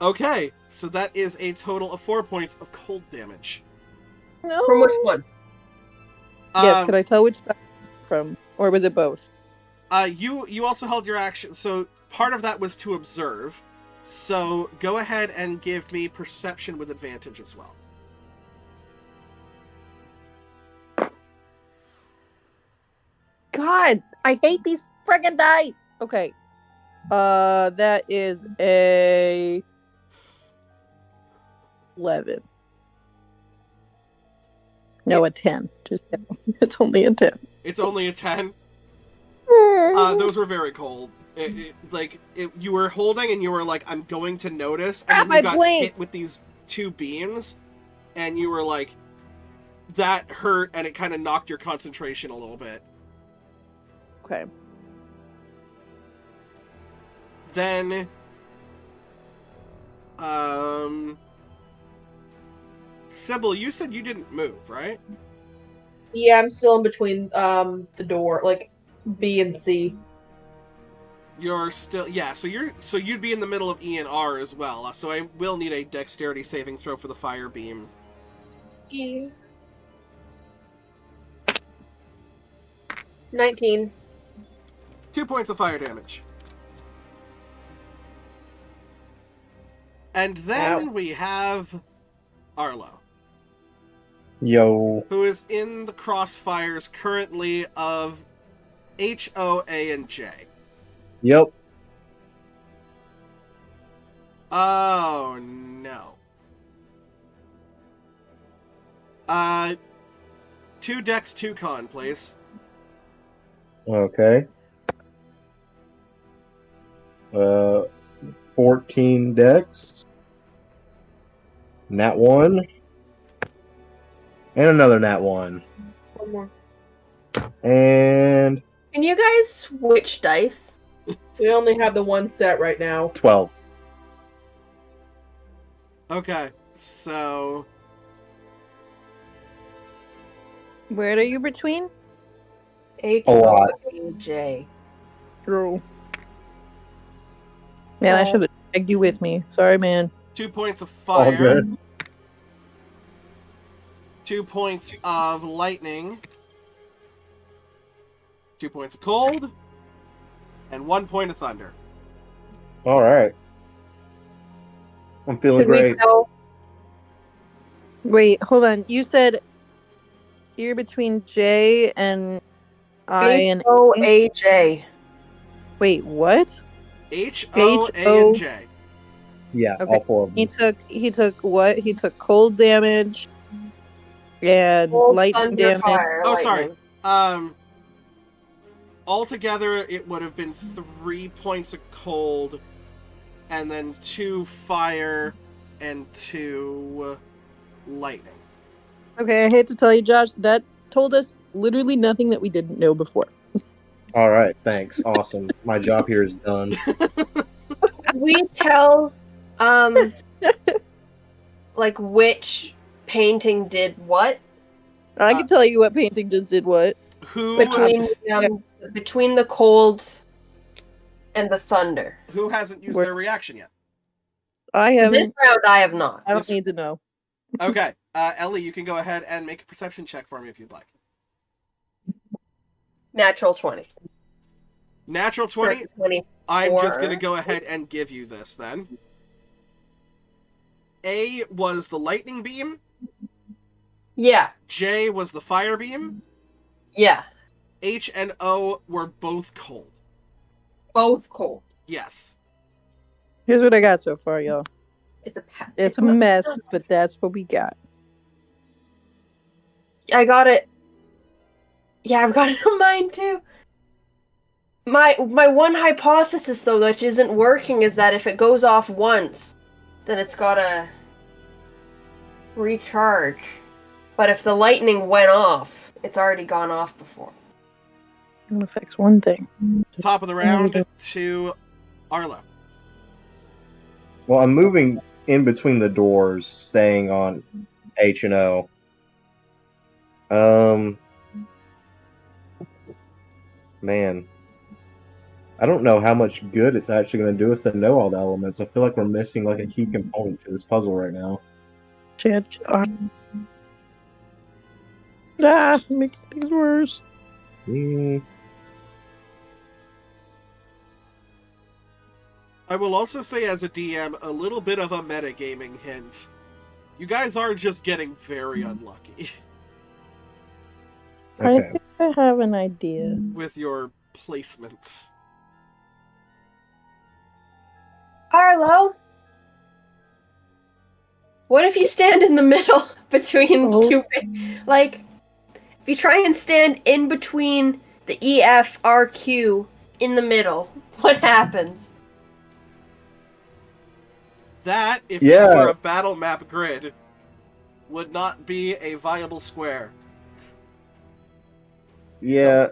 Okay, so that is a total of 4 points of cold damage. No. From which one? Yes. Could I tell which side from, or was it both? You also held your action, so part of that was to observe. So go ahead and give me perception with advantage as well. God, I hate these friggin' dice. Okay. That is a 11. No, a 10. Just it's only a 10. It's only a 10. Those were very cold. You were holding and you were like, I'm going to notice, and then you got hit with these 2 beams, and you were like, that hurt, and it kind of knocked your concentration a little bit. Okay. Then, Sybil, you said you didn't move, right? Yeah, I'm still in between the door, like B and C. You're still, yeah. So you'd be in the middle of E and R as well. So I will need a dexterity saving throw for the fire beam. Yeah. 19. 2 points of fire damage. And then we have Arlo, Yo. who is in the crossfires currently of H, O, A, and J. Yep. Oh, no. 2 dex, 2 con, please. Okay. 14 dex. Nat 1. And another nat 1. One more. And Can you guys switch dice? We only have the one set right now. 12. Okay, so... Where are you between? H, A O, lot. A, J. True. Man, I should have tagged you with me. Sorry, man. 2 points of All fire. good. 2 points of lightning. 2 points of cold. And 1 point of thunder. All right. I'm feeling Could we great. tell? Wait, hold on. You said you're between J and I and H, O, A, J. wait, what? H, O, A, and J. Yeah, Okay. all 4 of them. He took what? He took cold damage and Cold, lightning thunder, damage. fire, Oh, sorry. lightning. Altogether, it would have been 3 points of cold, and then 2 fire, and 2 lightning. Okay, I hate to tell you, Josh, that told us literally nothing that we didn't know before. All right, thanks. Awesome. My job here is done. We tell, like which painting did what I can tell you what painting just did what. Who between the cold and the thunder. who hasn't used What? their reaction yet? I This haven't. round, I have not. I don't need to know. Okay, Ellie, you can go ahead and make a perception check for me if you'd like. Natural 20. Natural 20? 20. I'm just going to go ahead and give you this then. A was the lightning beam. Yeah. J was the fire beam. Yeah. H and O were both cold. Both cold. Yes. Here's what I got so far, y'all. It's a mess, but that's what we got. I got it. Yeah, I've got it on mine too. My one hypothesis though, which isn't working, is that if it goes off once, then it's gotta recharge. But if the lightning went off, it's already gone off before. I'm gonna fix one thing. Top of the round to Arlo. Well, I'm moving in between the doors, staying on H and O. Man, I don't know how much good it's actually going to do us to know all the elements. I feel like we're missing like a key component to this puzzle right now. Shit. Making things worse. I will also say as a DM, a little bit of a metagaming hint. You guys are just getting very unlucky I Okay. think I have an idea. with your placements. Arlo? What if you stand in the middle between two... Like, if you try and stand in between the EFRQ in the middle, what happens? That, if this Yeah. were a battle map grid, would not be a viable square. Yeah,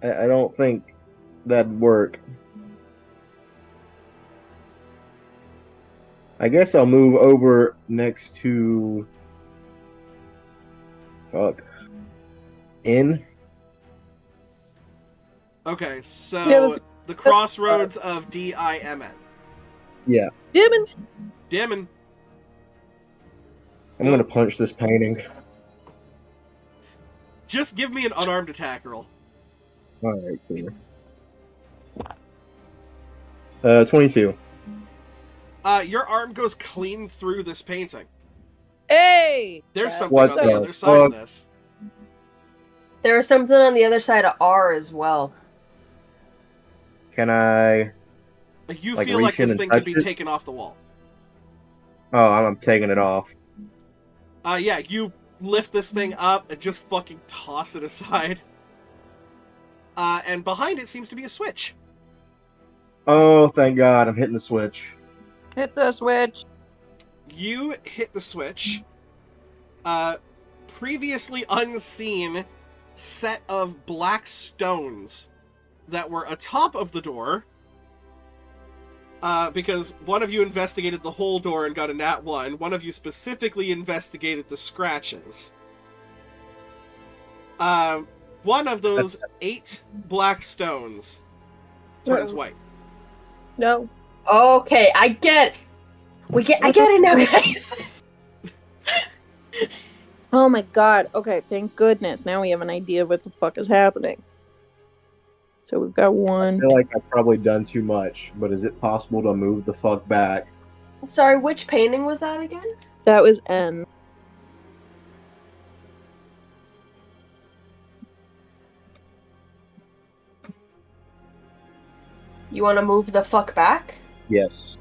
I don't think that'd work. I guess I'll move over next to... Fuck. In? Okay, so Yeah, the crossroads of DIMN. Yeah. Dimon! Dimon. I'm going to punch this painting. Just give me an unarmed attack roll. Alright, cool. 22. Your arm goes clean through this painting. Hey! There's That's something What on the the other side of fuck? this. There was something on the other side of R as well. Can I... You Like, feel like reach in this and thing could touch be it? taken off the wall. Oh, I'm taking it off. Yeah, you lift this thing up and just fucking toss it aside. And behind it seems to be a switch. Oh, thank God, I'm hitting the switch. Hit the switch. You hit the switch. Previously unseen set of black stones that were atop of the door. Because one of you investigated the whole door and got a nat 1. One of you specifically investigated the scratches. One of those 8 black stones turns white. No. Okay, I get it. I get it now, guys. Oh my god. Okay, thank goodness. Now we have an idea of what the fuck is happening. So we've got I one. feel like I've probably done too much, but is it possible to move the fuck back? Sorry, which painting was that again? That was N. You want to move the fuck back? Yes.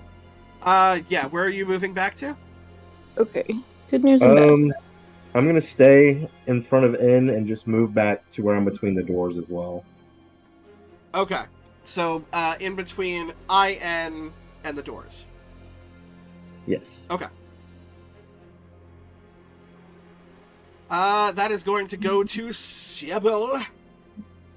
Yeah, where are you moving back to? Okay. Good news and bad. I'm gonna stay in front of N and just move back to where I'm between the doors as well. Okay. So, in between IN and the doors. Yes. Okay. That is going to go to Sybil.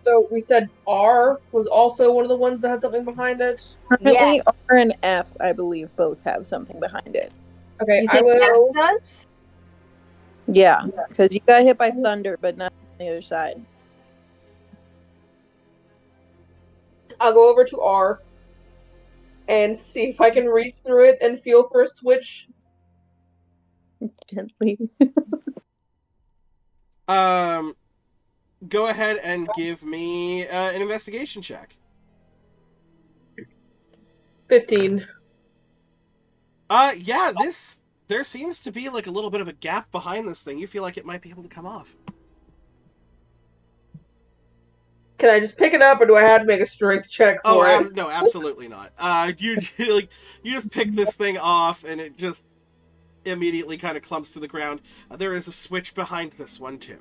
So we said R was also one of the ones that had something behind it. Currently, R and F, I believe, both have something behind it. Okay, You I think will. F does? Yeah, because you got hit by thunder, but not on the other side. I'll go over to R and see if I can reach through it and feel for a switch. Gently. Go ahead and give me an investigation check. 15. Yeah, there seems to be like a little bit of a gap behind this thing. You feel like it might be able to come off. Can I just pick it up, or do I have to make a strength check for it? No, absolutely not. You like you just pick this thing off, and it just immediately kind of clumps to the ground. There is a switch behind this one too.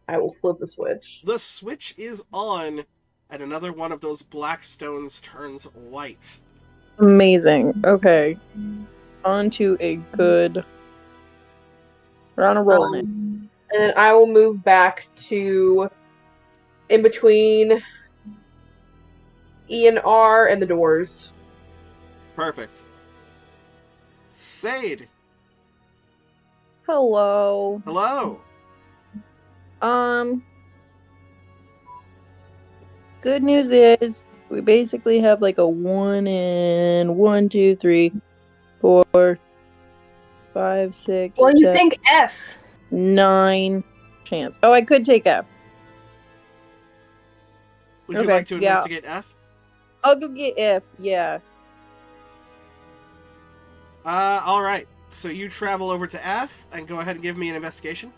I will flip the switch. The switch is on, and another one of those black stones turns white. Amazing. Okay. On to a good. We're on a roll now. And then I will move back to in between E and R and the doors. Perfect. Sade. Hello. Hello. Good news is we basically have like a 1 in 1, 2, 3, 4, 5, 6. Well, you 7, think F. 9 chance. Oh, I could take F. Would you Okay, like to yeah. investigate F? I'll go get F. Yeah. All right. So you travel over to F and go ahead and give me an investigation.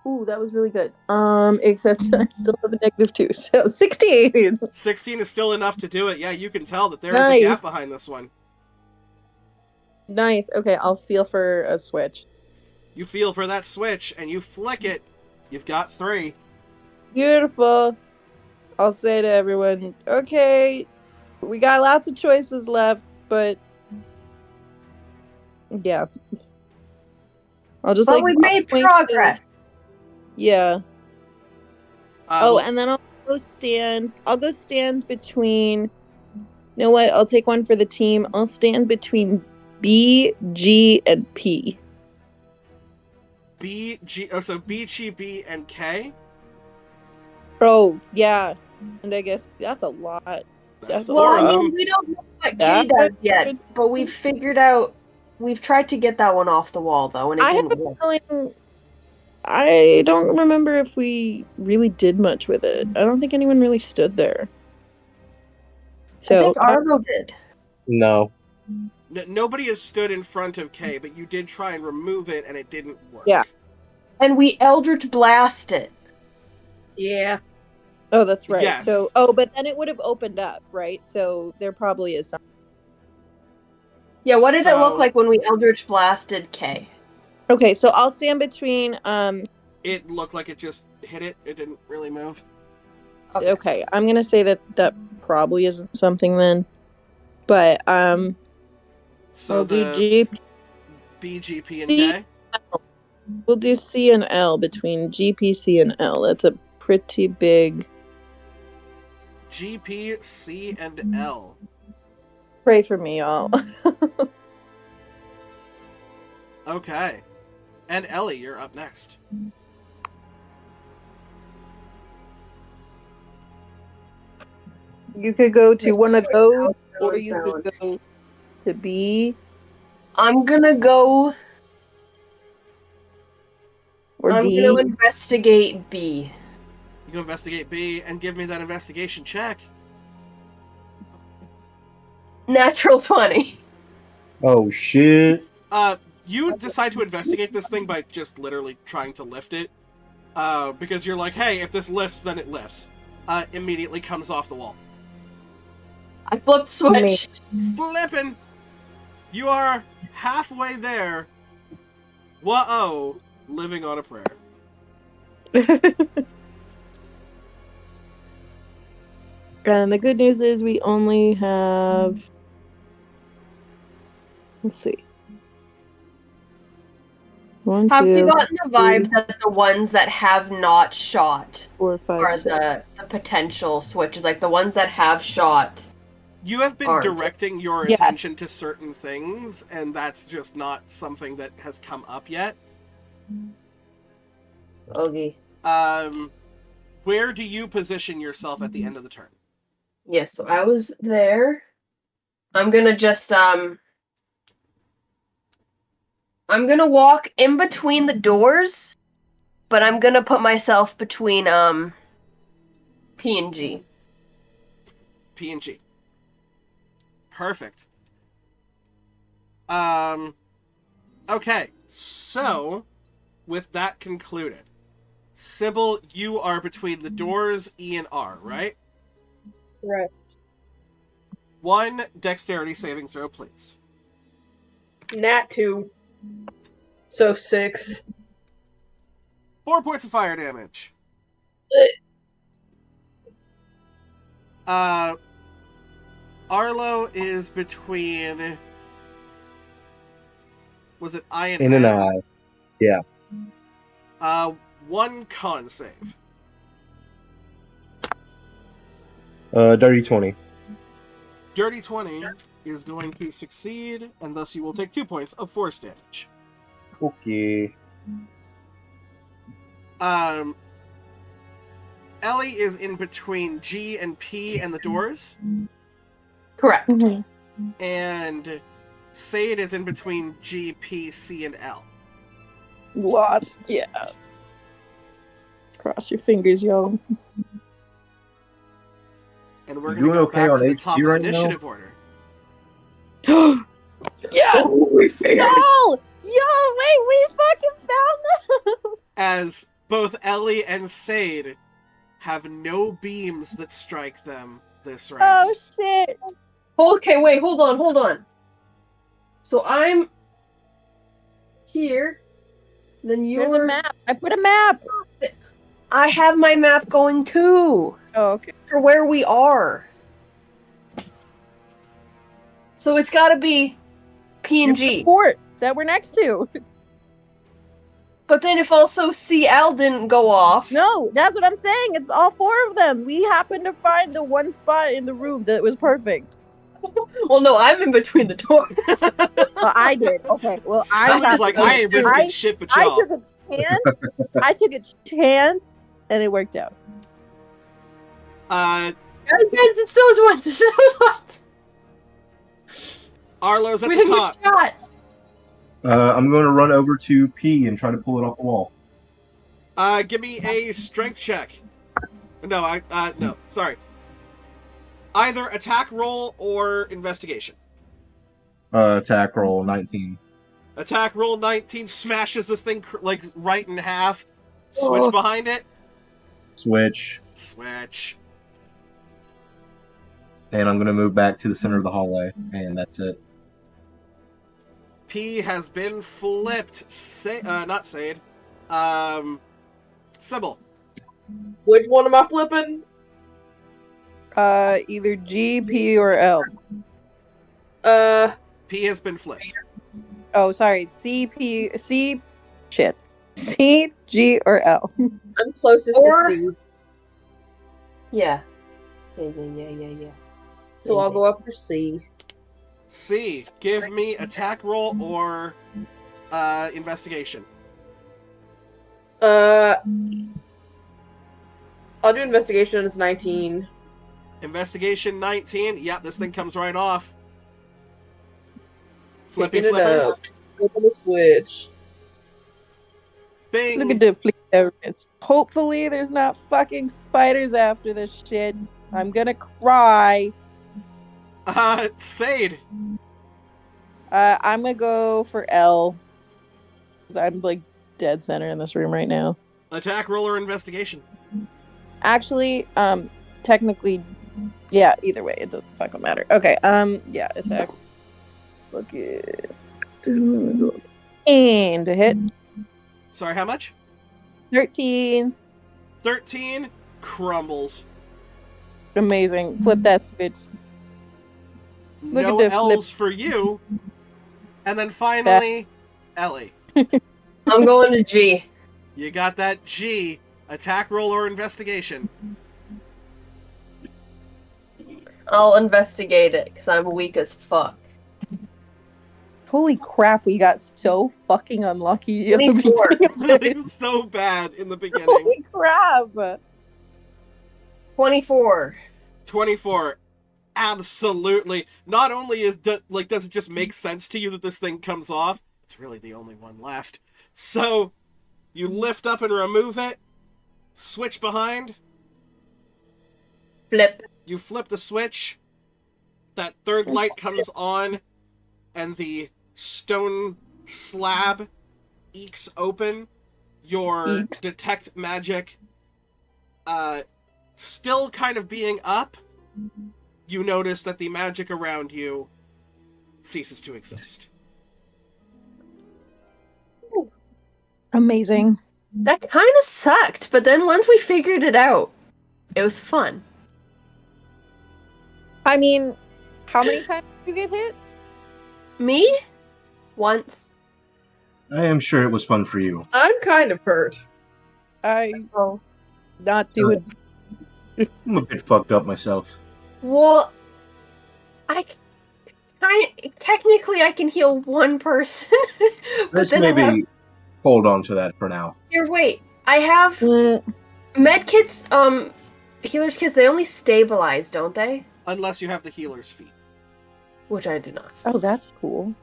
Ooh, that was really good. Except I still have a -2, so 16. 16 is still enough to do it. Yeah, you can tell that there is Nice. a gap behind this one. Nice. Okay, I'll feel for a switch. You feel for that switch and you flick it. You've got 3. Beautiful. I'll say to everyone, okay, we got lots of choices left, but yeah. I'll just But we've made point progress. Yeah. Oh, Well, and then I'll go stand between. You know what? I'll take one for the team. I'll stand between B, G, and P. B, G, oh, so B, G, B, and K? Oh, yeah. And I guess that's a lot. That's That's 4 Well, of I them. mean, we don't know what K That does was yet, good. but we've figured out. We've tried to get that one off the wall, though, and it I have didn't a work. feeling. I don't remember if we really did much with it. I don't think anyone really stood there. I think Arlo did. No. Nobody has stood in front of K, but you did try and remove it, and it didn't work. Yeah. And we Eldritch Blast it. Yeah. Oh, that's right. Yes. So, but then it would have opened up, right? So there probably is something. Yeah, what did it So- look like when we Eldritch Blasted K? Okay, so I'll stand between. It looked like it just hit it. It didn't really move. Okay, I'm gonna say that probably isn't something then, but So I'll do the G. B, G, P, and C- K? We'll do C and L between G, P, C, and L. That's a pretty big. G, P, C, and L. Pray for me, y'all. Okay. And Ellie, you're up next. You could go to one of those, or you could go to B I'm gonna go. or I'm D. gonna investigate B. You go investigate B and give me that investigation check. Natural 20. Oh shit. You decide to investigate this thing by just literally trying to lift it. Because you're like, hey, if this lifts, then it lifts. Immediately comes off the wall. I flipped switch. Flippin'! You are halfway there. Whoa, living on a prayer. And the good news is we only have. Let's see. One, Have two, you gotten the vibe that the ones that have not shot 4, 5, are 6. the potential switches? Like the ones that have shot. You have been Aren't. directing your Yes. attention to certain things, and that's just not something that has come up yet. Okay. Where do you position yourself at the end of the turn? Yes, so I was there. I'm gonna just I'm gonna walk in between the doors, but I'm gonna put myself between P and G. P and G. Perfect. Okay, so with that concluded, Sybil, you are between the doors E and R, right? Right. 1 dexterity saving throw, please. Nat 2. So 6. 4 points of fire damage. Arlo is between. Was it I and In and N? I. Yeah. 1 con save. Dirty 20. Dirty 20 is going to succeed, and thus you will take 2 points of force damage. Okay. Ellie is in between G and P and the doors, Correct. and Sade is in between G, P, C, and L. Lots, yeah. Cross your fingers, yo. And we're You going to doing go okay back on to the HP top of right now? initiative order. Yes! We figured. No! Yo, wait, we fucking found them! As both Ellie and Sade have no beams that strike them this round. Oh shit! Okay, wait, hold on. So I'm here. Then Here's a you're. map. I put a map. I have my map going too Oh, okay. for where we are. So it's got to be P and G. Fort that we're next to. But then if also CL didn't go off. No, that's what I'm saying. It's all 4 of them. We happened to find the one spot in the room that was perfect. Well, no, I'm in between the doors. Well, I did. Okay. Well, I Ellie's like, I ain't risking shit but I y'all. took a chance. I took a chance, and it worked out. Guys, it's those ones. It's those ones. Arlo's at We the didn't top. get shot. I'm going to run over to P and try to pull it off the wall. Give me a strength check. No, no, sorry. Either attack roll or investigation. Attack roll 19. Attack roll 19 smashes this thing like right in half. Switch Oh. behind it. Switch. Switch. And I'm going to move back to the center of the hallway. And that's it. P has been flipped. Not Sade. Sybil. Which one am I flipping? Either G, P, or L. P has been flipped. Oh, sorry. C, P, C. Shit. C, G, or L. I'm closest Or- to C, Yeah. so I'll go up for C. C. Give me attack roll or investigation. I'll do investigation. It's 19. Investigation 19. Yep, this thing comes right off. Flippy Picking it flippers. up. Flipping the switch. Bing. Look at the fleet terrorists. Hopefully, there's not fucking spiders after this shit. I'm gonna cry. Sade. I'm gonna go for L. 'Cause I'm like dead center in this room right now. Attack roll or investigation. Actually, technically, yeah. Either way, it doesn't fucking matter. Okay. Yeah. Attack. Look it. And a hit. Sorry, how much? 13. 13 crumbles. Amazing. Flip that switch. Look No at the L's for you. And then finally, Ellie. I'm going to G. You got that G. Attack roll or investigation. I'll investigate it because I'm weak as fuck. Holy crap, we got so fucking unlucky at the 24. beginning of this. It's so bad in the beginning. Holy crap. 24. 24. Absolutely. Not only does it just make sense to you that this thing comes off, it's really the only one left. So you lift up and remove it, switch behind, Flip. you flip the switch, that third light comes on, and the stone slab eeks open. Your Eeks. detect magic still kind of being up, you notice that the magic around you ceases to exist. Amazing. That kind of sucked, but then once we figured it out, it was fun. I mean, how many times did you get hit? Me? Once. I am sure it was fun for you. I'm kind of hurt. I Oh. not doing. I'm a bit fucked up myself. Well, technically I can heal one person. but Let's then I maybe have, hold on to that for now. here, wait. I have Mm, med kits, healer's kits, they only stabilize, don't they? Unless you have the healer's feat. Which I do not. oh, that's cool.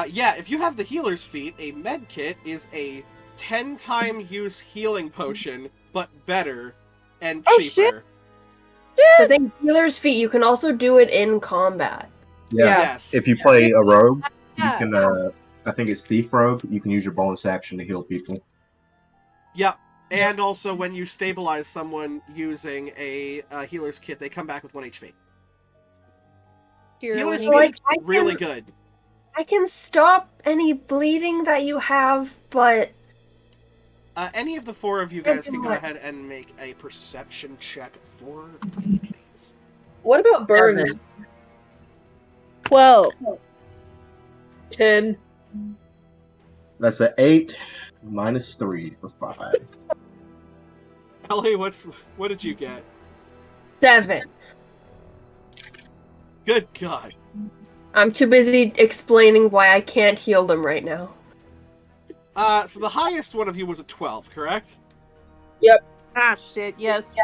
Yeah, if you have the healer's feat, a med kit is a 10-time use healing potion, but better and Oh, cheaper. shit. The thing, healer's feat, you can also do it in combat. Yeah. Yes. If you play a rogue, Yeah. you can. I think it's thief rogue. You can use your bonus action to heal people. Yep. And also, when you stabilize someone using a healer's kit, they come back with 1 HP. Here, Healer's when you feat, I really can- good. I can stop any bleeding that you have, but Any of the four of you guys can go What? ahead and make a perception check for me, please. What about burns? 12. 10. That's an 8 minus 3 for 5. Ellie, what did you get? 7. Good God. I'm too busy explaining why I can't heal them right now. So the highest one of you was a 12, correct? Ah, shit, yes.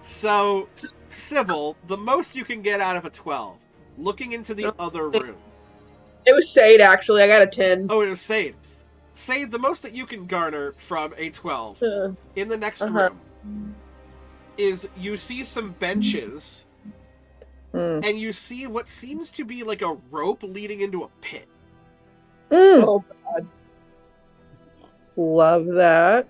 So, Sybil, the most you can get out of a 12, looking into the other room. It was Sade, actually. I got a 10. Oh, it was Sade. Sade, the most that you can garner from a 12 Uh, in the next Uh-huh. room is you see some benches, Mm. and you see what seems to be like a rope leading into a pit. Mm. oh, God. Love that.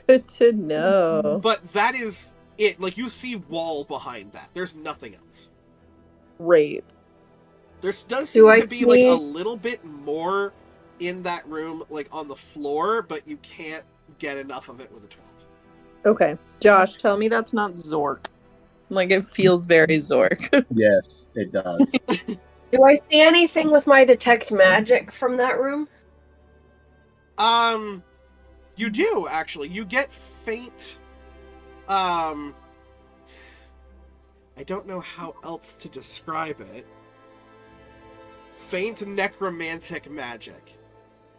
Good to know. But that is it. Like, you see wall behind that. There's nothing else. Great. There does Do seem I to be, like, a see- little bit more in that room, like, on the floor, but you can't get enough of it with a 12. Okay. Josh, tell me that's not Zork. Like, it feels very Zork. Yes, it does. Do I see anything with my detect magic from that room? You do, actually. You get faint, I don't know how else to describe it. Faint necromantic magic.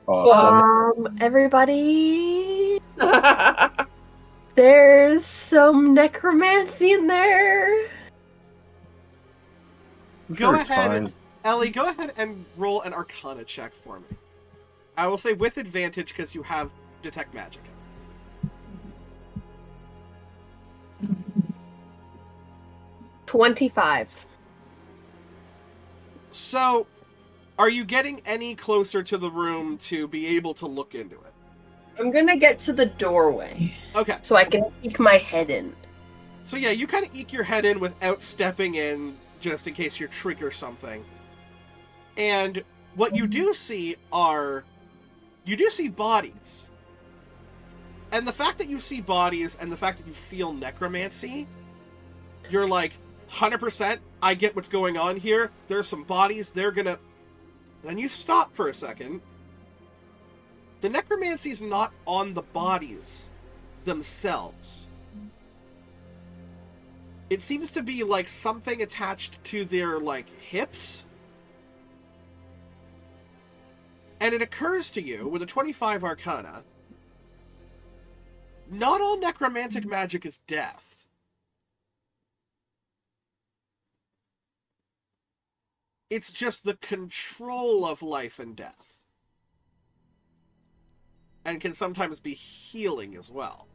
Awesome. Everybody, there's some necromancy in there. I'm Go sure it's ahead. fine. Ellie, go ahead and roll an Arcana check for me. I will say with advantage because you have Detect Magic. 25. So, are you getting any closer to the room to be able to look into it? I'm gonna get to the doorway Okay. so I can peek my head in. So yeah, you kind of eke your head in without stepping in, just in case you trigger something. And what you do see are... You do see bodies. And the fact that you see bodies and the fact that you feel necromancy, you're like, 100%, I get what's going on here. There's some bodies, they're gonna... Then you stop for a second. The necromancy's not on the bodies themselves. It seems to be like something attached to their, like, hips. And it occurs to you, with a 25 Arcana, not all necromantic magic is death. It's just the control of life and death. And can sometimes be healing as well.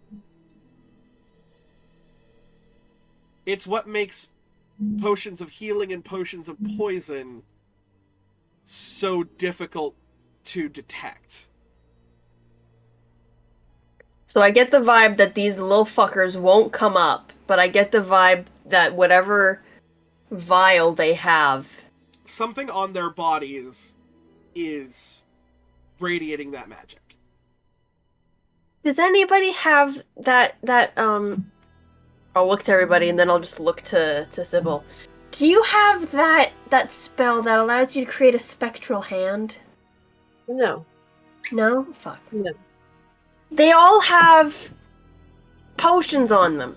It's what makes potions of healing and potions of poison so difficult to detect. So I get the vibe that these little fuckers won't come up, but I get the vibe that whatever vial they have... Something on their bodies is radiating that magic. Does anybody have that I'll look to everybody and then I'll just look to Sybil. Do you have that spell that allows you to create a spectral hand? No. No? Fuck. No. They all have potions on them.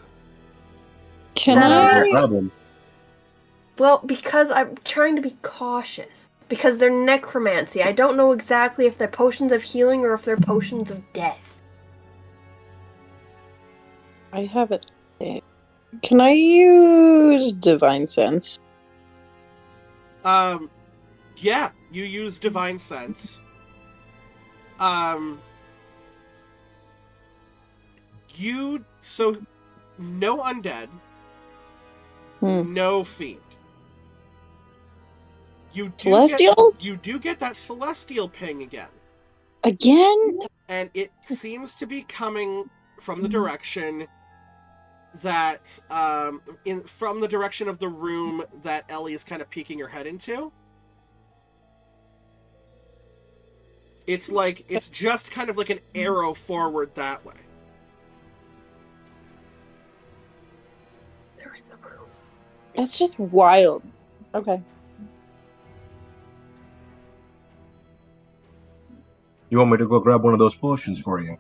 Can That No are- problem. Well, because I'm trying to be cautious. Because they're necromancy. I don't know exactly if they're potions of healing or if they're potions of death. I have it. Can I use Divine Sense? Yeah, you use Divine Sense. So, no undead, no fiend. You do Celestial? you do get that celestial ping again. Again? And it seems to be coming from the direction that from the direction of the room that Ellie is kind of peeking her head into. It's like it's just kind of like an arrow forward that way. They're in the room. That's just wild. Okay. You want me to go grab one of those potions for you?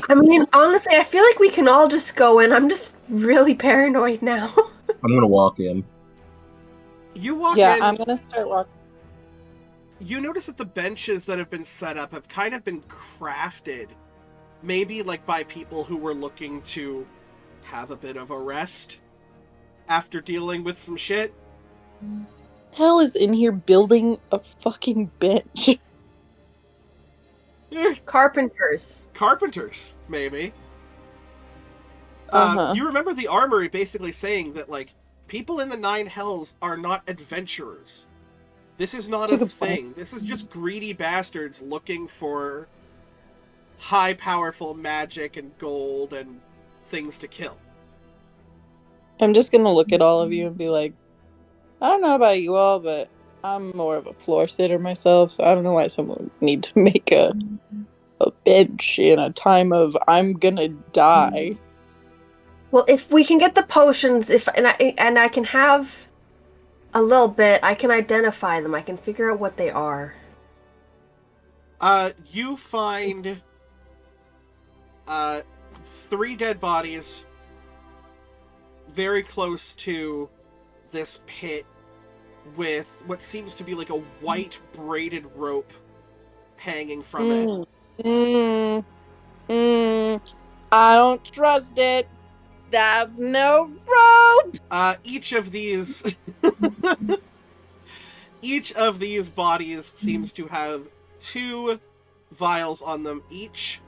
I mean, honestly, I feel like we can all just go in. I'm just really paranoid now. I'm gonna walk in. You walk Yeah, in. I'm gonna start walking. You notice that the benches that have been set up have kind of been crafted, maybe like by people who were looking to have a bit of a rest after dealing with some shit. Hell is in here building a fucking bench. Carpenters. Carpenters, maybe. Uh-huh. You remember the armory basically saying that, like, people in the Nine Hells are not adventurers. This is not a That's a good thing. point. This is just greedy bastards looking for high, powerful magic and gold and things to kill. I'm just gonna look at all of you and be like, I don't know about you all, but I'm more of a floor sitter myself, so I don't know why someone would need to make a bench in a time of I'm gonna die. Well, if we can get the potions, and I can have a little bit, I can identify them. I can figure out what they are. You find 3 dead bodies very close to this pit with what seems to be like a white braided rope hanging from it. I don't trust it. That's no rope. Each of these bodies seems to have 2 vials on them each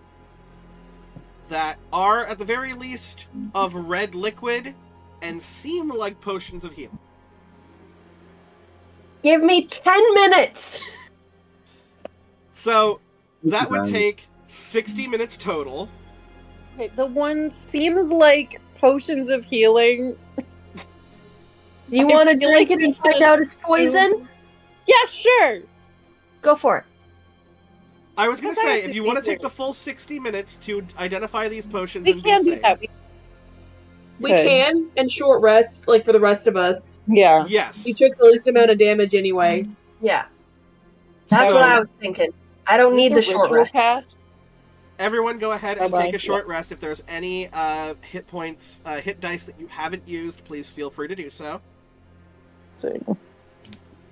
that are at the very least of red liquid and seem like potions of healing. Give me 10 minutes! So that would Right. take 60 minutes total. Okay, the one seems like potions of healing. You I want to feel drink like it and we find just out it's poison? Yeah, sure. Go for it. I was going to I thought say, it if was you want to take equal. the full 60 minutes to identify these potions We and be can do safe. that. We Okay. can, and short rest, like for the rest of us. Yeah. Yes. We took the least amount of damage anyway. Yeah. That's So, what I was thinking. I don't Is need the this a short ritual rest. cast? everyone go ahead and Bye-bye. take a short rest. If there's any hit points, hit dice that you haven't used, please feel free to do so.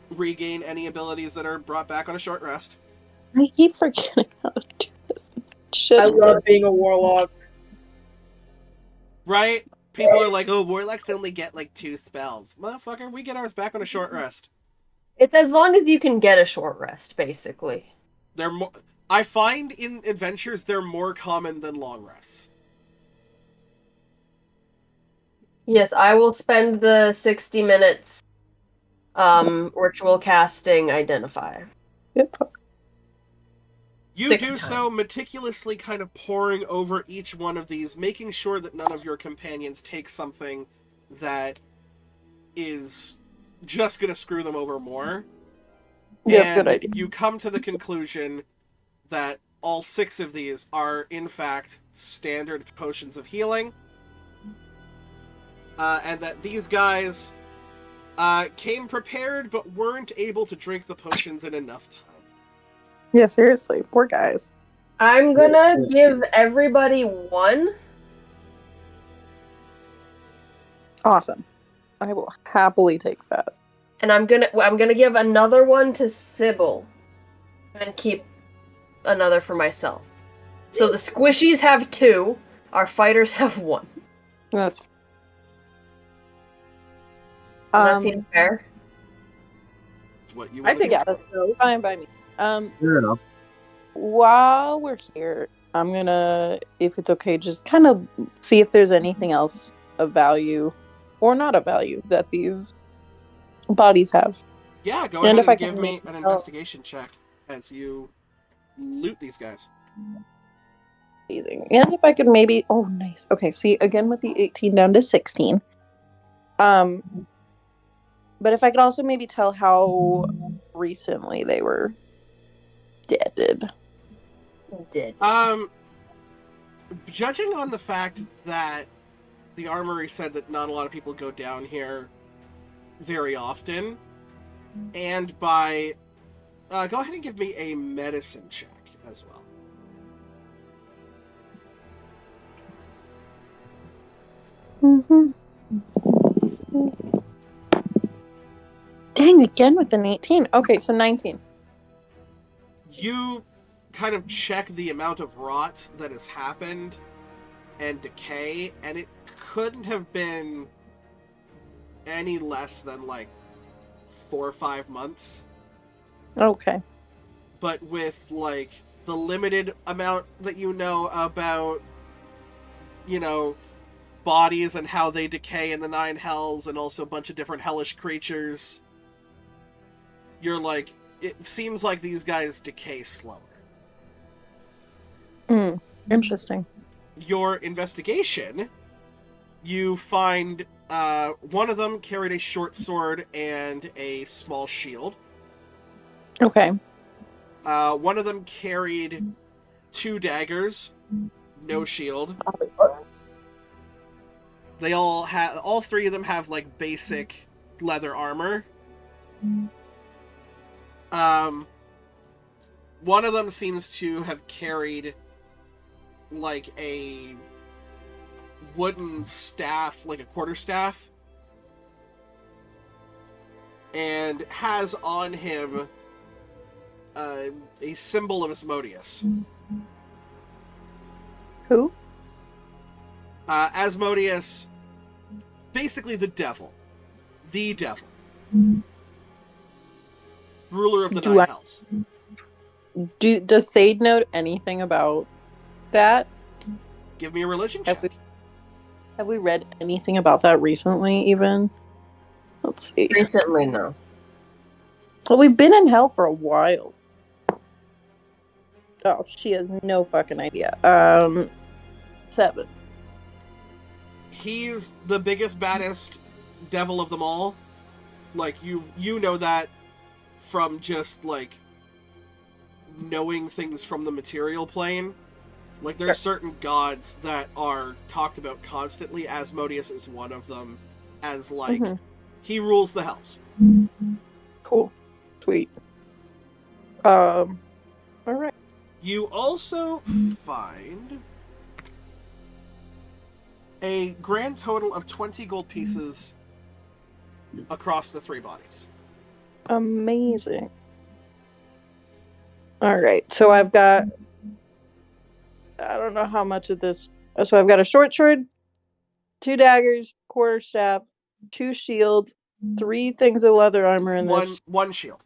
Regain any abilities that are brought back on a short rest. I keep forgetting how to do this. Shit. I love being a warlock. Right? people are like, oh, warlocks only get like 2 spells. Motherfucker, we get ours back on a short rest. It's as long as you can get a short rest, basically. They're more. I find in adventures they're more common than long rests. Yes, I will spend the 60 minutes ritual casting Identify. You 6 do times. so meticulously, kind of poring over each one of these, making sure that none of your companions take something that is just going to screw them over more. Yeah, And good idea. you come to the conclusion that all 6 of these are, in fact, standard potions of healing. And that these guys came prepared but weren't able to drink the potions in enough time. Yeah, seriously, poor guys. I'm gonna give everybody 1. Awesome. I will happily take that. And I'm gonna give another 1 to Sybil. And keep another for myself. So the squishies have 2, our fighters have 1. That's. Does that seem fair? It's what you I want think to do. Yeah, that's fine by me. Fair enough. While we're here, I'm gonna, if it's okay, just kind of see if there's anything else of value or not of value that these bodies have. Yeah, go And ahead if I and can give me make- an investigation check as you loot these guys. Amazing. And if I could maybe, oh, nice. Okay, see, again with the 18 down to 16. But if I could also maybe tell how recently they were deaded. Did. Judging on the fact that the armory said that not a lot of people go down here very often, and by go ahead and give me a medicine check as well. Mm-hmm. Dang, again with an 18. Okay, so 19. You kind of check the amount of rot that has happened and decay, and it couldn't have been any less than like 4 or 5 months. Okay. But with like the limited amount that you know about, you know, bodies and how they decay in the 9 hells, and also a bunch of different hellish creatures, you're like, it seems like these guys decay slower. Interesting. Your investigation, you find one of them carried a short sword and a small shield. Okay. One of them carried 2 daggers, no shield. They all 3 of them have like basic leather armor. One of them seems to have carried like a wooden staff, like a quarterstaff, and has on him a symbol of Asmodeus. Who? Asmodeus, basically the devil. The devil. Ruler of the Do 9 I- hells. Does Sade know anything about that? Give me a religion Have check. Have we read anything about that recently, even? Let's see. Recently, no. Well, we've been in hell for a while. Oh, she has no fucking idea. 7. He's the biggest, baddest devil of them all. Like, you know that from just, like, knowing things from the material plane. Like, there's certain gods that are talked about constantly. Asmodeus is one of them. As, like, he rules the hells. Cool. Sweet. Alright. You also find a grand total of 20 gold pieces across the 3 bodies. Amazing. Alright, so I've got... I don't know how much of this... So I've got a short sword, 2 daggers, quarterstaff, 2 shield, 3 things of leather armor in this. One shield.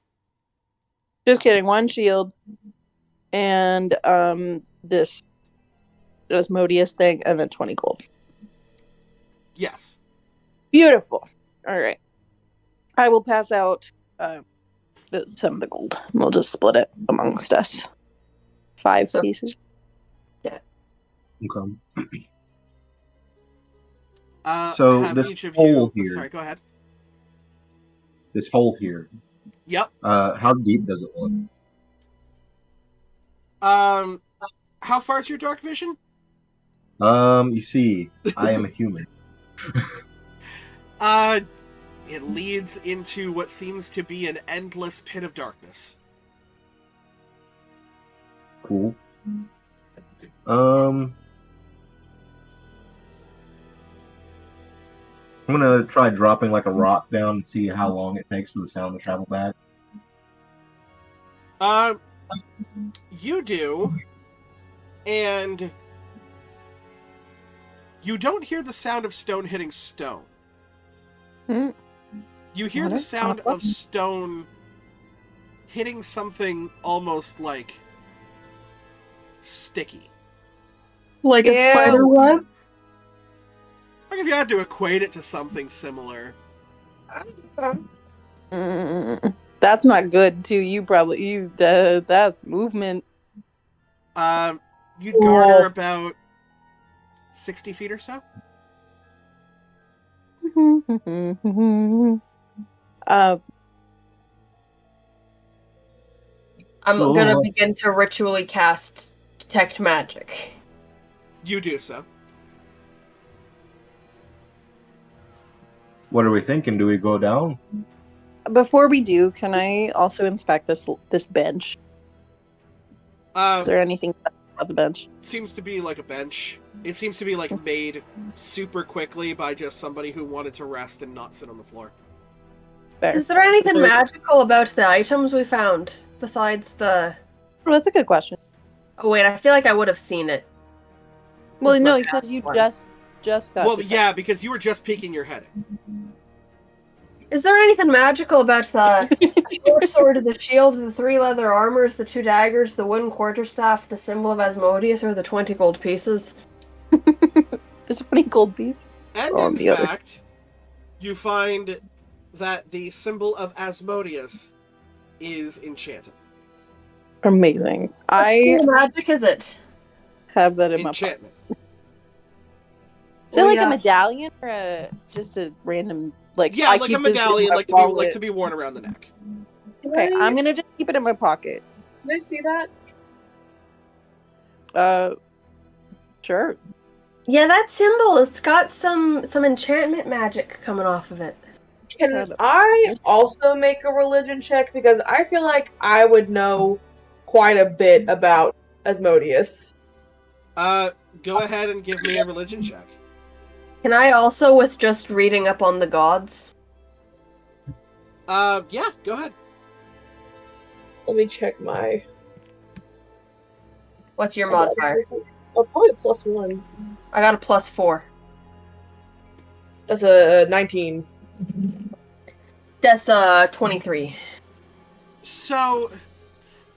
Just kidding, 1 shield, and this Asmodeus thing, and then 20 gold. Yes. Beautiful. All right. I will pass out some of the gold. We'll just split it amongst us. 5 pieces. Okay. So this each of hole you. here. Sorry, go ahead. This hole here. Yep. How deep does it look? How far is your dark vision? You see, I am a human. It leads into what seems to be an endless pit of darkness. Cool. I'm gonna try dropping like a rock down and see how long it takes for the sound to travel back. You do, and you don't hear the sound of stone hitting stone. You hear the sound of stone hitting something almost like sticky. Like a spider web? Like if you had to equate it to something similar. That's not good, too. That's movement. You'd garner about 60 feet or so. I'm gonna begin to ritually cast Detect Magic. You do so. What are we thinking? Do we go down? Before we do, can I also inspect this bench? Is there anything about the bench? Seems to be like a bench. It seems to be like made super quickly by just somebody who wanted to rest and not sit on the floor. Fair. Is there anything magical about the items we found besides the? Oh, that's a good question. Oh wait, I feel like I would have seen it. Well, no, because you just got. Well, yeah, because you were just peeking your head in. Is there anything magical about the short sword, the shield, the 3 leather armors, the 2 daggers, the wooden quarterstaff, the symbol of Asmodeus, or the 20 gold pieces? The 20 gold piece. And in fact, you find that the symbol of Asmodeus is enchanted. Amazing. What school magic is it? Have that in enchantment. My pocket. Is it like a medallion or just a random like? Yeah, like a medallion, like to be worn around the neck. Okay, I'm gonna just keep it in my pocket. Can I see that? Sure. Yeah, that symbol, it's got some enchantment magic coming off of it. Can I also make a religion check? Because I feel like I would know quite a bit about Asmodeus. Go ahead and give me a religion check. Can I also with just reading up on the gods? Yeah, go ahead. Let me check my... What's your modifier? Oh, probably +1. I got a +4. That's a 19. That's 23. So,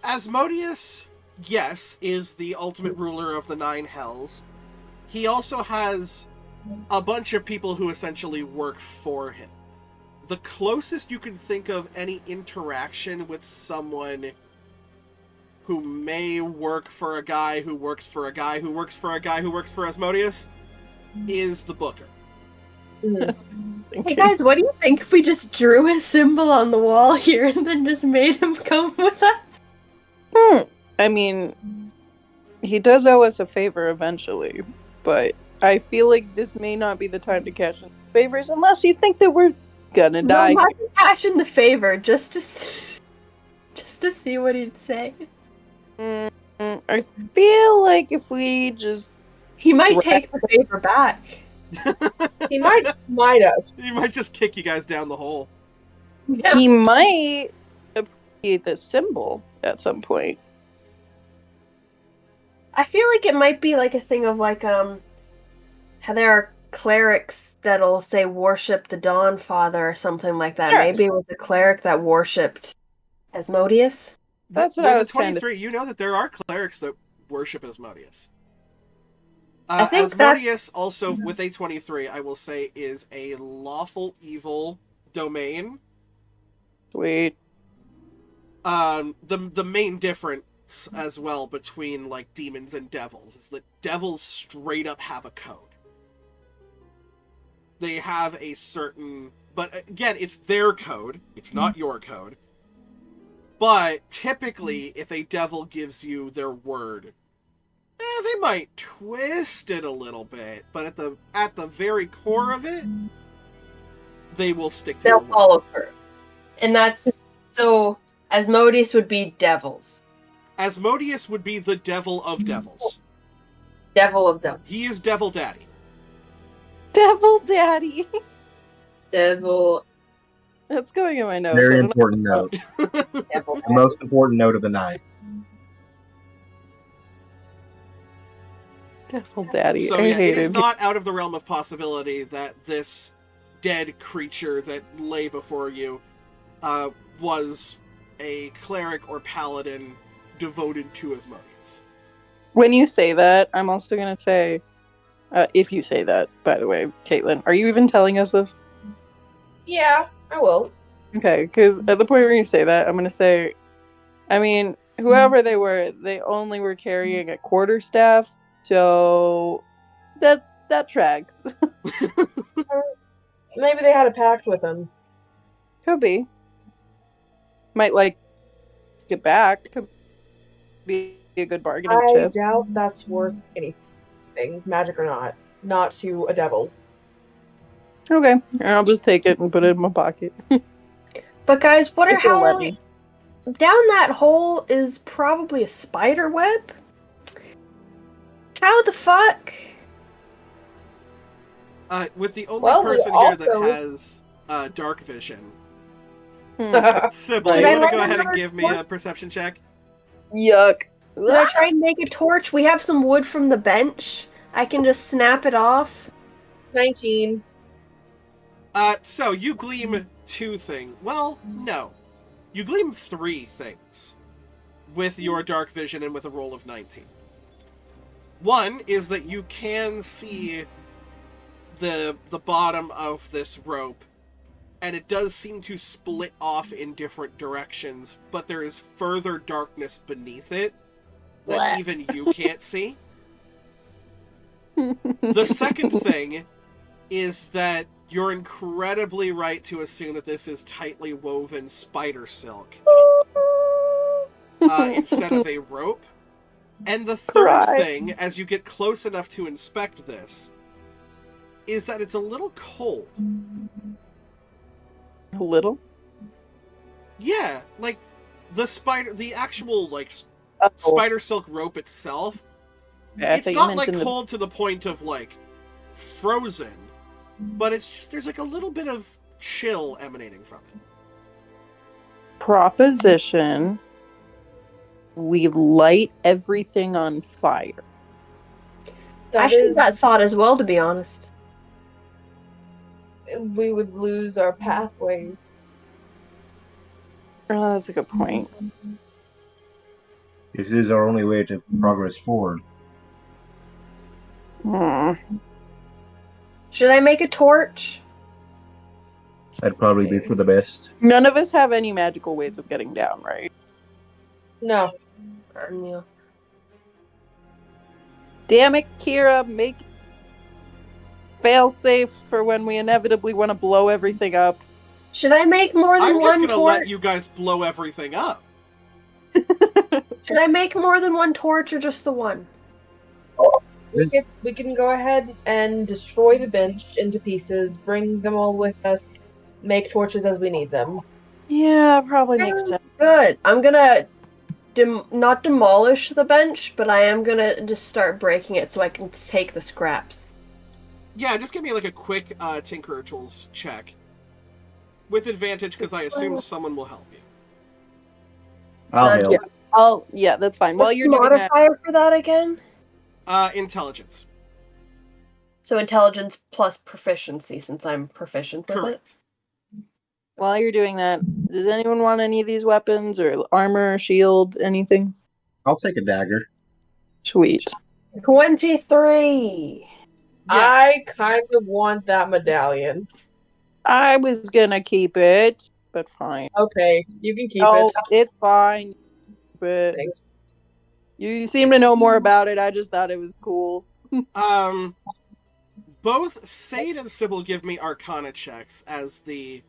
Asmodeus, yes, is the ultimate ruler of the 9 hells. He also has a bunch of people who essentially work for him. The closest you can think of any interaction with someone who may work for a guy who works for a guy who works for a guy who works for Asmodeus is the Booker. Hey guys, what do you think if we just drew his symbol on the wall here and then just made him come with us? I mean, he does owe us a favor eventually, but I feel like this may not be the time to cash in favors unless you think that we're gonna die. No, not to cash in the favor, just to see what he'd say. I feel like if we just... He might take the favor back. He might smite us. He might just kick you guys down the hole. Yeah. He might appreciate the symbol at some point. I feel like it might be like a thing of like how there are clerics that'll say worship the Dawn Father or something like that. Sure. Maybe it was a cleric that worshipped Asmodeus. That's what With I the was kind of. 23, you know that there are clerics that worship Asmodeus. I think that- Asmodeus also, with A23, I will say, is a lawful evil domain. Sweet. The main difference as well between like demons and devils is that devils straight up have a code. They have a certain, but again, it's their code. It's not your code. But typically, if a devil gives you their word, they might twist it a little bit, but at the very core of it, they will stick to They'll their word. follow her. And that's so Asmodeus would be devils. Asmodeus would be the devil of devils. Devil of devils. He is Devil Daddy. Devil Daddy. Devil. That's going in my notes. Very I don't know. important note. Devil. The most important note of the night. Devil Daddy. So I yeah, it hate is him. not out of the realm of possibility that this dead creature that lay before you was a cleric or paladin devoted to Asmodeus. When you say that, I'm also going to say, if you say that, by the way, Caitlin, are you even telling us this? Yeah, I will. Okay, because at the point where you say that, I'm going to say, I mean, whoever they were, they only were carrying a quarterstaff, so that tracks. Maybe they had a pact with him. Could be. Might, like, get back. Could be a good bargaining I chip. doubt that's worth anything, magic or not. Not to a devil. Okay, I'll just take it and put it in my pocket. But guys, what are If you'll let how me. down that hole is probably a spider web? How the fuck? With the only Well, we person here that also- has dark vision, Hmm. Sybil, Should you I want to let go ahead and another give me a perception check? Yuck. Did I try and make a torch? We have some wood from the bench. I can just snap it off. 19. So you gleam two things. Well, no. You gleam three things with your dark vision and with a roll of 19. One is that you can see the bottom of this rope, and it does seem to split off in different directions, but there is further darkness beneath it that What? even you can't see. The second thing is that you're incredibly right to assume that this is tightly woven spider silk instead of a rope. And the third Cry. thing, as you get close enough to inspect this, is that it's a little cold. A little? Yeah, like the actual Oh, spider silk rope itself, I it's thought you not meant like in the- cold to the point of like frozen, but it's just there's like a little bit of chill emanating from it. Proposition. We light everything on fire. I That had is, that thought as well, to be honest. we would lose our pathways. Oh, that's a good point. This is our only way to progress forward. Hmm. Should I make a torch? That'd probably be for the best. None of us have any magical ways of getting down, right? No. Yeah. Damn it, Kira, make fail safe for when we inevitably want to blow everything up. Should I make more than I'm just one gonna torch? let you guys blow everything up. Should I make more than one torch or just the one? We can go ahead and destroy the bench into pieces, bring them all with us, make torches as we need them. Yeah, probably makes sense. Good. I'm gonna not demolish the bench, but I am gonna just start breaking it so I can take the scraps. Yeah, just give me like a quick Tinkerer Tools check. With advantage, because I assume someone will help you. I'll help. Yeah, that's fine. While What's you're the doing that, modifier for that again? Intelligence. So intelligence plus proficiency, since I'm proficient with it. Correct. While you're doing that, does anyone want any of these weapons or armor, shield, anything? I'll take a dagger. Sweet. 23! I kind of want that medallion. I was gonna keep it, but fine. Okay, you can keep Oh, it. it's fine. But Thanks. you seem to know more about it. I just thought it was cool. Both Sade and Sybil give me Arcana checks as the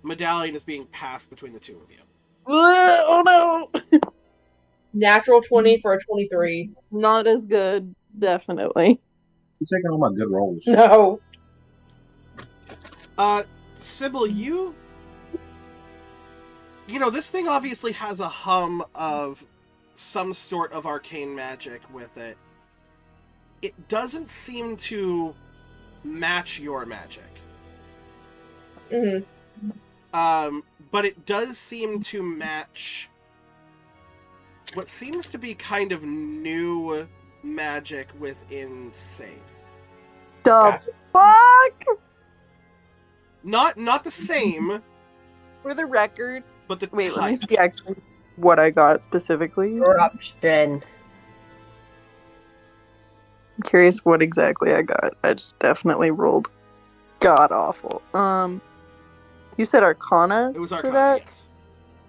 medallion is being passed between the two of you. Oh no! Natural 20 for a 23. Not as good, definitely. You're taking all my good rolls. No. Sybil, you know, this thing obviously has a hum of some sort of arcane magic with it. It doesn't seem to match your magic. But it does seem to match what seems to be kind of new magic within Sade. The Gotcha. fuck? Not the same, For the record. but the Wait, type. let me see actually what I got specifically. Corruption. I'm curious what exactly I got. I just definitely rolled god awful. You said Arcana? It was for Arcana, that? yes.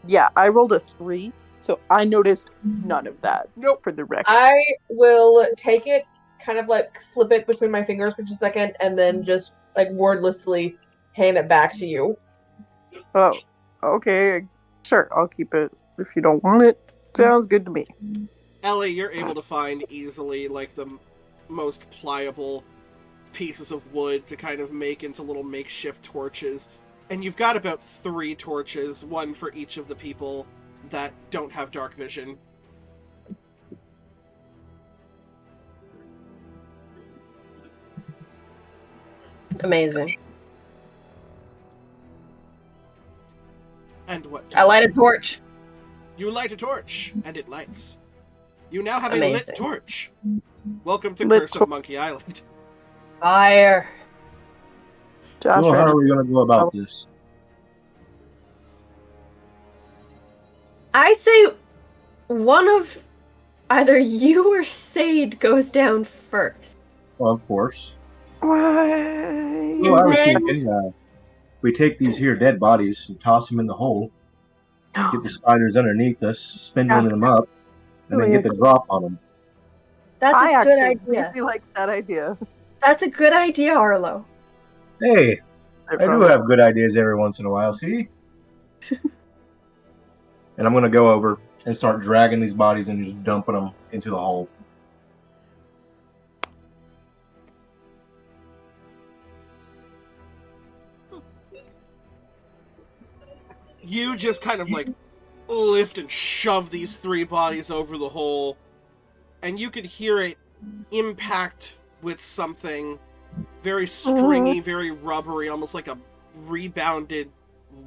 Yeah, I rolled a 3, so I noticed none of that. Nope. For the record. I will take it, kind of like flip it between my fingers for just a second, and then just like wordlessly hand it back to you. Oh, okay. Sure, I'll keep it if you don't want it. Sounds good to me. Ellie, you're able to find easily like the most pliable pieces of wood to kind of make into little makeshift torches. And you've got about 3 torches, one for each of the people that don't have dark vision. Amazing. And what? I light a torch. You light a torch, and it lights. You now have a Amazing. lit torch. Welcome to Lit Curse tor- of Monkey Island. Fire. Josh, So how I are we going to go about this? I say one of either you or Sade goes down first. Well, of course. Why? Well, I was then- thinking we take these here dead bodies and toss them in the hole, get the spiders underneath us, spindling That's them up, and then really get the drop on them. That's I a good actually idea. really like that idea. That's a good idea, Arlo. Hey, I do have good ideas every once in a while, see? And I'm going to go over and start dragging these bodies and just dumping them into the hole. You just kind of like lift and shove these 3 bodies over the hole, and you could hear it impact with something very stringy, very rubbery, almost like a rebounded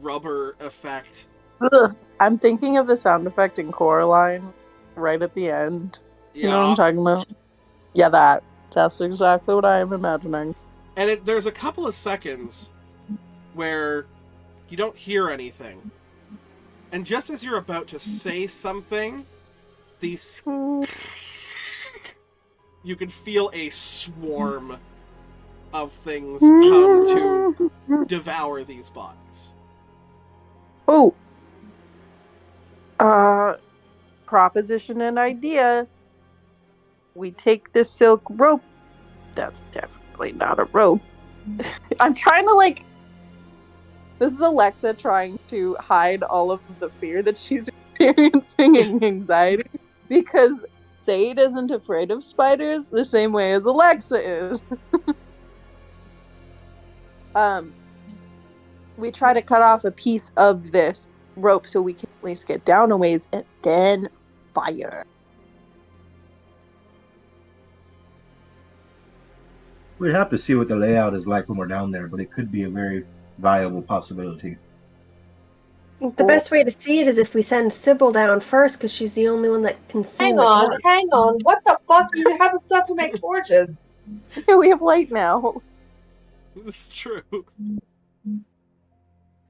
rubber effect. Ugh. I'm thinking of the sound effect in Coraline right at the end. You know what I'm talking about? Yeah, that. That's exactly what I am imagining. And there's a couple of seconds where you don't hear anything. And just as you're about to say something, these you can feel a swarm of things come to devour these bodies. Oh! Proposition and idea. We take this silk rope. That's definitely not a rope. I'm trying to like... This is Alexa trying to hide all of the fear that she's experiencing and anxiety. Because Sade isn't afraid of spiders the same way as Alexa is. We try to cut off a piece of this rope so we can at least get down a ways and then fire. We'd have to see what the layout is like when we're down there, but it could be a very viable possibility. The best way to see it is if we send Sybil down first, because she's the only one that can see. Hang the on, torch. hang on. What the fuck? You have stuff to make torches. We have light now. This is true.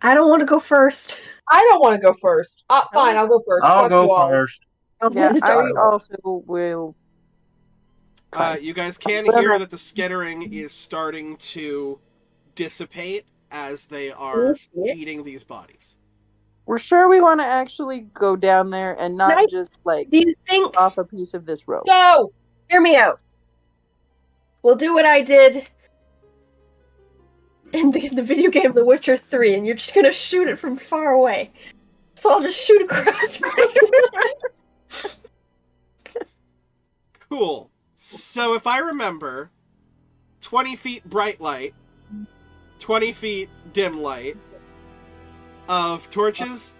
I don't want to go first. I don't want to go first. Fine, I'll go first. I'll Fuck go you all. first. I'm Yeah, going to I Darla. also will. You guys can Whatever. hear that the skittering is starting to dissipate as they are eating these bodies. We're sure we want to actually go down there and not Nice. just like Do you think? off a piece of this rope. Go! Hear me out. We'll do what I did in the video game The Witcher 3, and you're just gonna shoot it from far away. So I'll just shoot across. Cool. So if I remember, 20 feet bright light, 20 feet dim light of torches,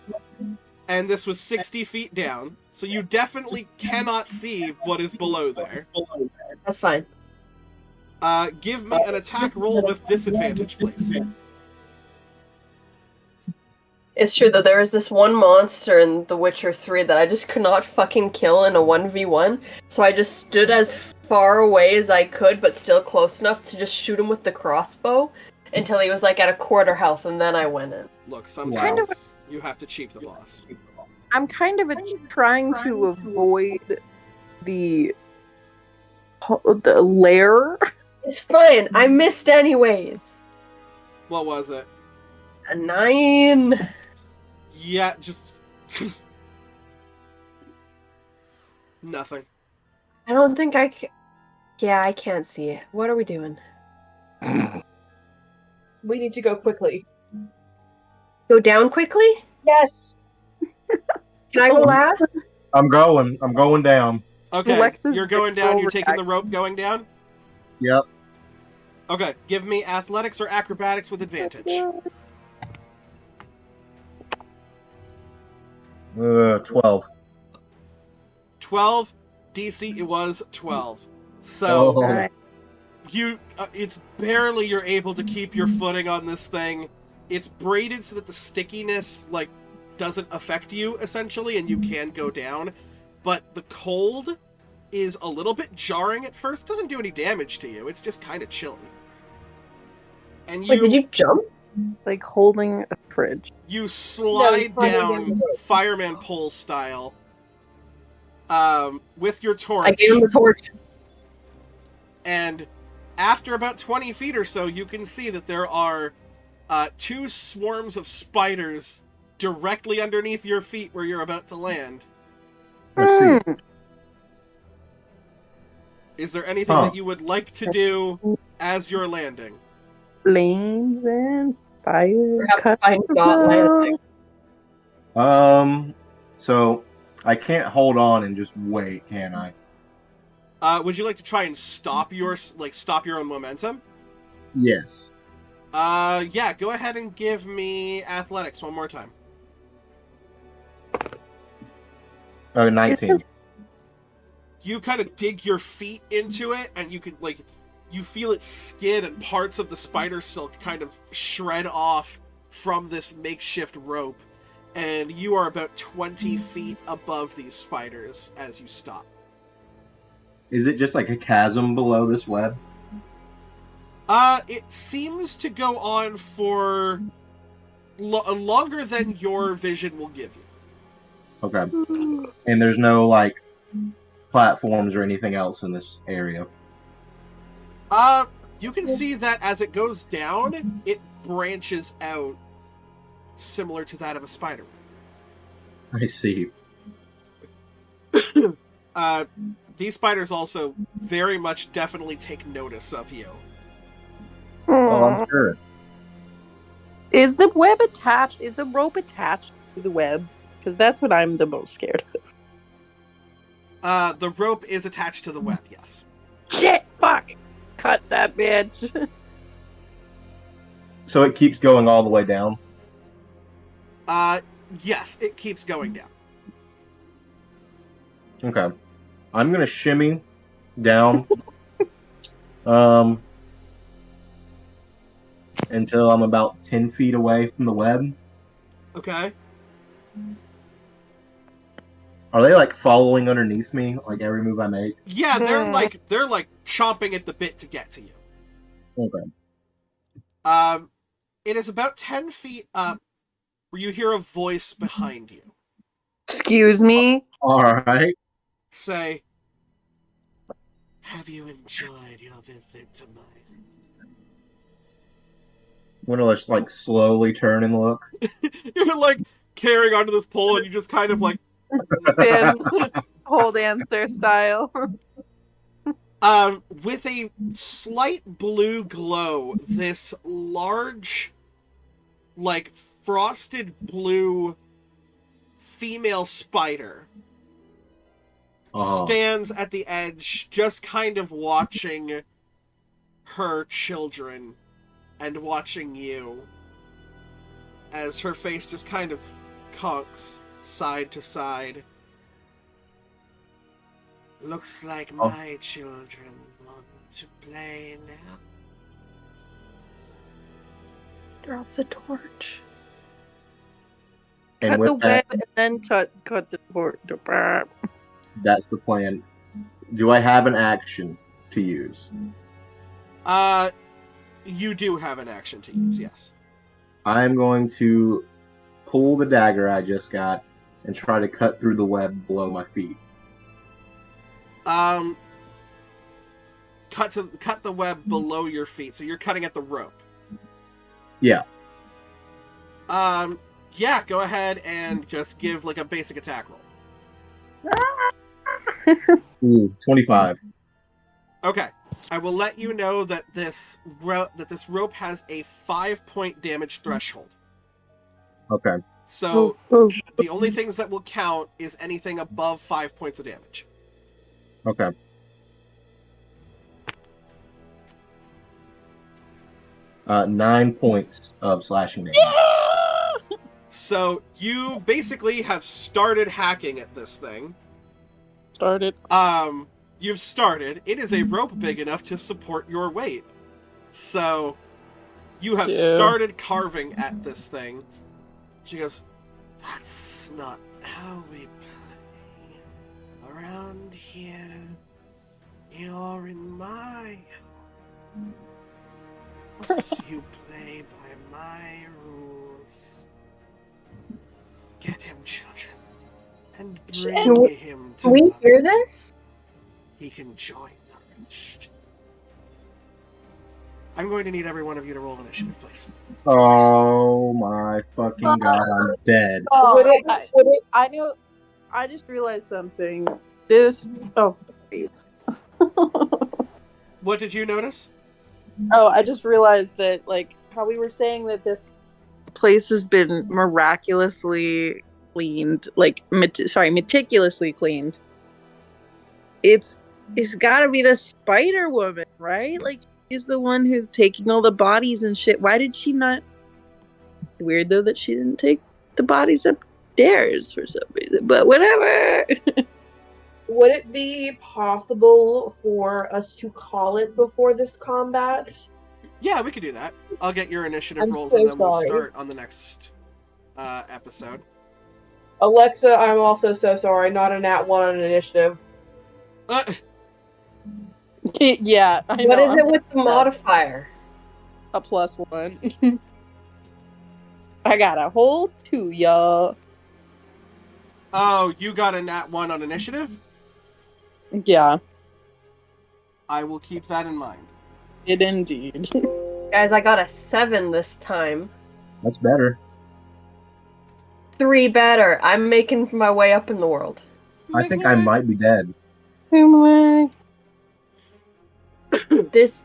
and this was 60 feet down, so you definitely cannot see what is below there. That's fine. Give me an attack roll with disadvantage, please. It's true that there is this one monster in The Witcher 3 that I just could not fucking kill in a 1v1, so I just stood as far away as I could, but still close enough to just shoot him with the crossbow until he was like at a quarter health, and then I went in. Look, sometimes you have to cheat the boss. I'm kind of trying to avoid the lair. It's fine, I missed anyways. What was it? A 9. Yeah, just... Nothing. I don't think I can. Yeah, I can't see it. What are we doing? We need to go quickly. Go down quickly? Yes! Can I go last? I'm going down. Okay, Alexa's you're going down, you're taking the overreacting. rope going down? Yep. Okay, give me athletics or acrobatics with advantage. 12. 12, DC it was 12. So, Oh. it's barely you're able to keep your footing on this thing. It's braided so that the stickiness, like, doesn't affect you, essentially, and you can go down. But the cold is a little bit jarring at first. Doesn't do any damage to you. It's just kind of chilly. And Wait, did you jump? Like holding a fridge. you slide No, you down slide down the rope. fireman pole style with your torch. I gave him the torch. And after about 20 feet or so, you can see that there are 2 swarms of spiders directly underneath your feet where you're about to land. Let's see. Is there anything Huh. that you would like to do as you're landing? Flames and fire. Perhaps cut find not landing. So I can't hold on and just wait, can I? Would you like to try and stop your own momentum? Yes. Yeah, go ahead and give me athletics one more time. 19. You kind of dig your feet into it, and you can, like, you feel it skid and parts of the spider silk kind of shred off from this makeshift rope, and you are about 20 feet above these spiders as you stop. Is it just like a chasm below this web? It seems to go on for longer than your vision will give you. Okay. And there's no, like, platforms or anything else in this area? You can see that as it goes down, it branches out similar to that of a spider web. I see. These spiders also very much definitely take notice of you. Oh, I'm sure. Is the web attached? Is the rope attached to the web? Because that's what I'm the most scared of. The rope is attached to the web, yes. Shit! Fuck! Cut that bitch. So it keeps going all the way down? Yes, it keeps going down. Okay. I'm gonna shimmy down until I'm about 10 feet away from the web. Okay. Are they like following underneath me, like every move I make? Yeah, they're like chomping at the bit to get to you. Okay. It is about 10 feet up where you hear a voice behind you Excuse me? All right. say, "Have you enjoyed your visit to mine?" I'm gonna just like slowly turn and look. You're like carrying onto this pole, and you just kind of like, Finn, hold answer style. with a slight blue glow, this large, like frosted blue female spider stands at the edge, just kind of watching her children and watching you as her face just kind of conks side to side. Looks like my children want to play now. Drops a torch. And Cut with the that, web and then cut the port. that's the plan. Do I have an action to use? You do have an action to use, yes. I'm going to pull the dagger I just got and try to cut through the web below my feet. Cut the web below your feet, so you're cutting at the rope. Yeah. Yeah, go ahead and just give like a basic attack roll. Ooh, 25. Okay. I will let you know that this rope has a 5-point damage threshold. Okay. So the only things that will count is anything above 5 points of damage. Okay. Uh, 9 points of slashing damage. So you basically have started hacking at this thing. Started. You've started. It is a rope big enough to support your weight. So you have started carving at this thing. She goes, "That's not how we play. Around here, you're in my home. You play by my rules. Get him, children, and bring him to Can we mother. hear this? He can join the rest." I'm going to need every one of you to roll initiative, please. Oh my fucking god, I'm dead. Would it I know. I just realized something. This. Oh, wait. What did you notice? Oh, I just realized that, like, how we were saying that this place has been miraculously cleaned, like, meticulously cleaned. It's got to be the Spider Woman, right? Like, she's the one who's taking all the bodies and shit. Why did she not? Weird though that she didn't take the bodies upstairs for some reason, but whatever. would it be possible for us to call it before this combat? Yeah, we could do that. I'll get your initiative I'm rolls so and then we'll sorry. start on the next episode. Alexa, I'm also so sorry. Not a nat 1 on initiative. Yeah, I know. What is it with the modifier? A +1. I got a whole 2, y'all. Oh, you got a nat 1 on initiative? Yeah, I will keep that in mind. it indeed. Guys, I got a 7 this time. That's better. 3 better. I'm making my way up in the world. I think I might be dead. This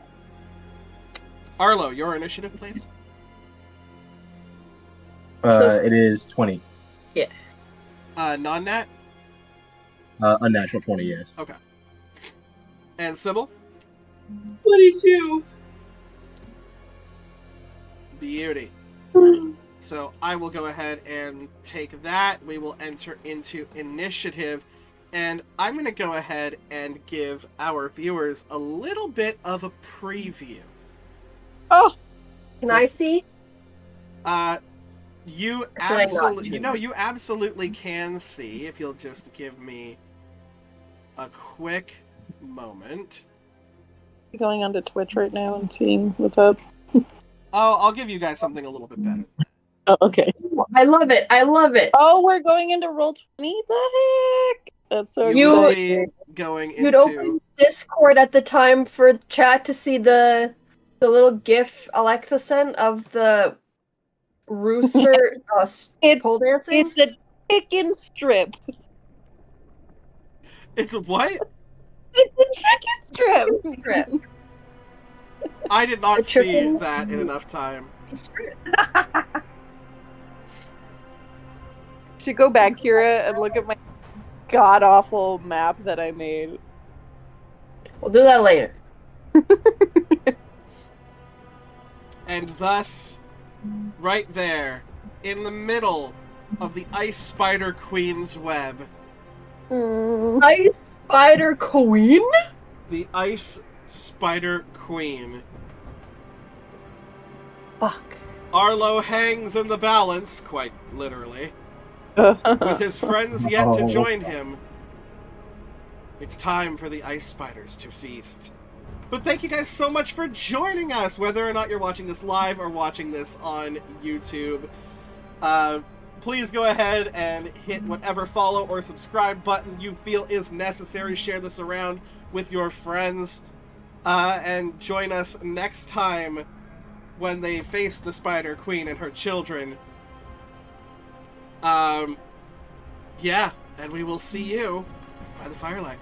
Arlo, your initiative, please. It is 20. Non-nat? A natural 20, yes. Okay. And Sybil? 22. Beauty. So I will go ahead and take that. We will enter into initiative. And I'm going to go ahead and give our viewers a little bit of a preview. Oh, can I see? You Should I not absolutely, choose? you absolutely can see if you'll just give me a quick moment. Going onto Twitch right now and seeing what's up. Oh, I'll give you guys something a little bit better. Oh, okay. I love it. I love it. Oh, we're going into Roll20. The heck! That's so You will exciting. be going You'd into. open Discord at the time for chat to see the little GIF Alexa sent of the rooster It's pole dancing. it's a chicken strip. It's what? It's a chicken strip. Strip. I did not The see chicken- that in enough time. Strip. Should go back, Kira, and look at my god awful map that I made. We'll do that later. And thus, right there, in the middle of the Ice Spider Queen's web, Ice Spider Queen? the Ice Spider Queen, Fuck. Arlo hangs in the balance, quite literally, with his friends yet to join him. It's time for the Ice Spiders to feast. But thank you guys so much for joining us, whether or not you're watching this live or watching this on YouTube. Please go ahead and hit whatever follow or subscribe button you feel is necessary. Share this around with your friends. And join us next time when they face the Spider Queen and her children. Yeah, and we will see you by the firelight.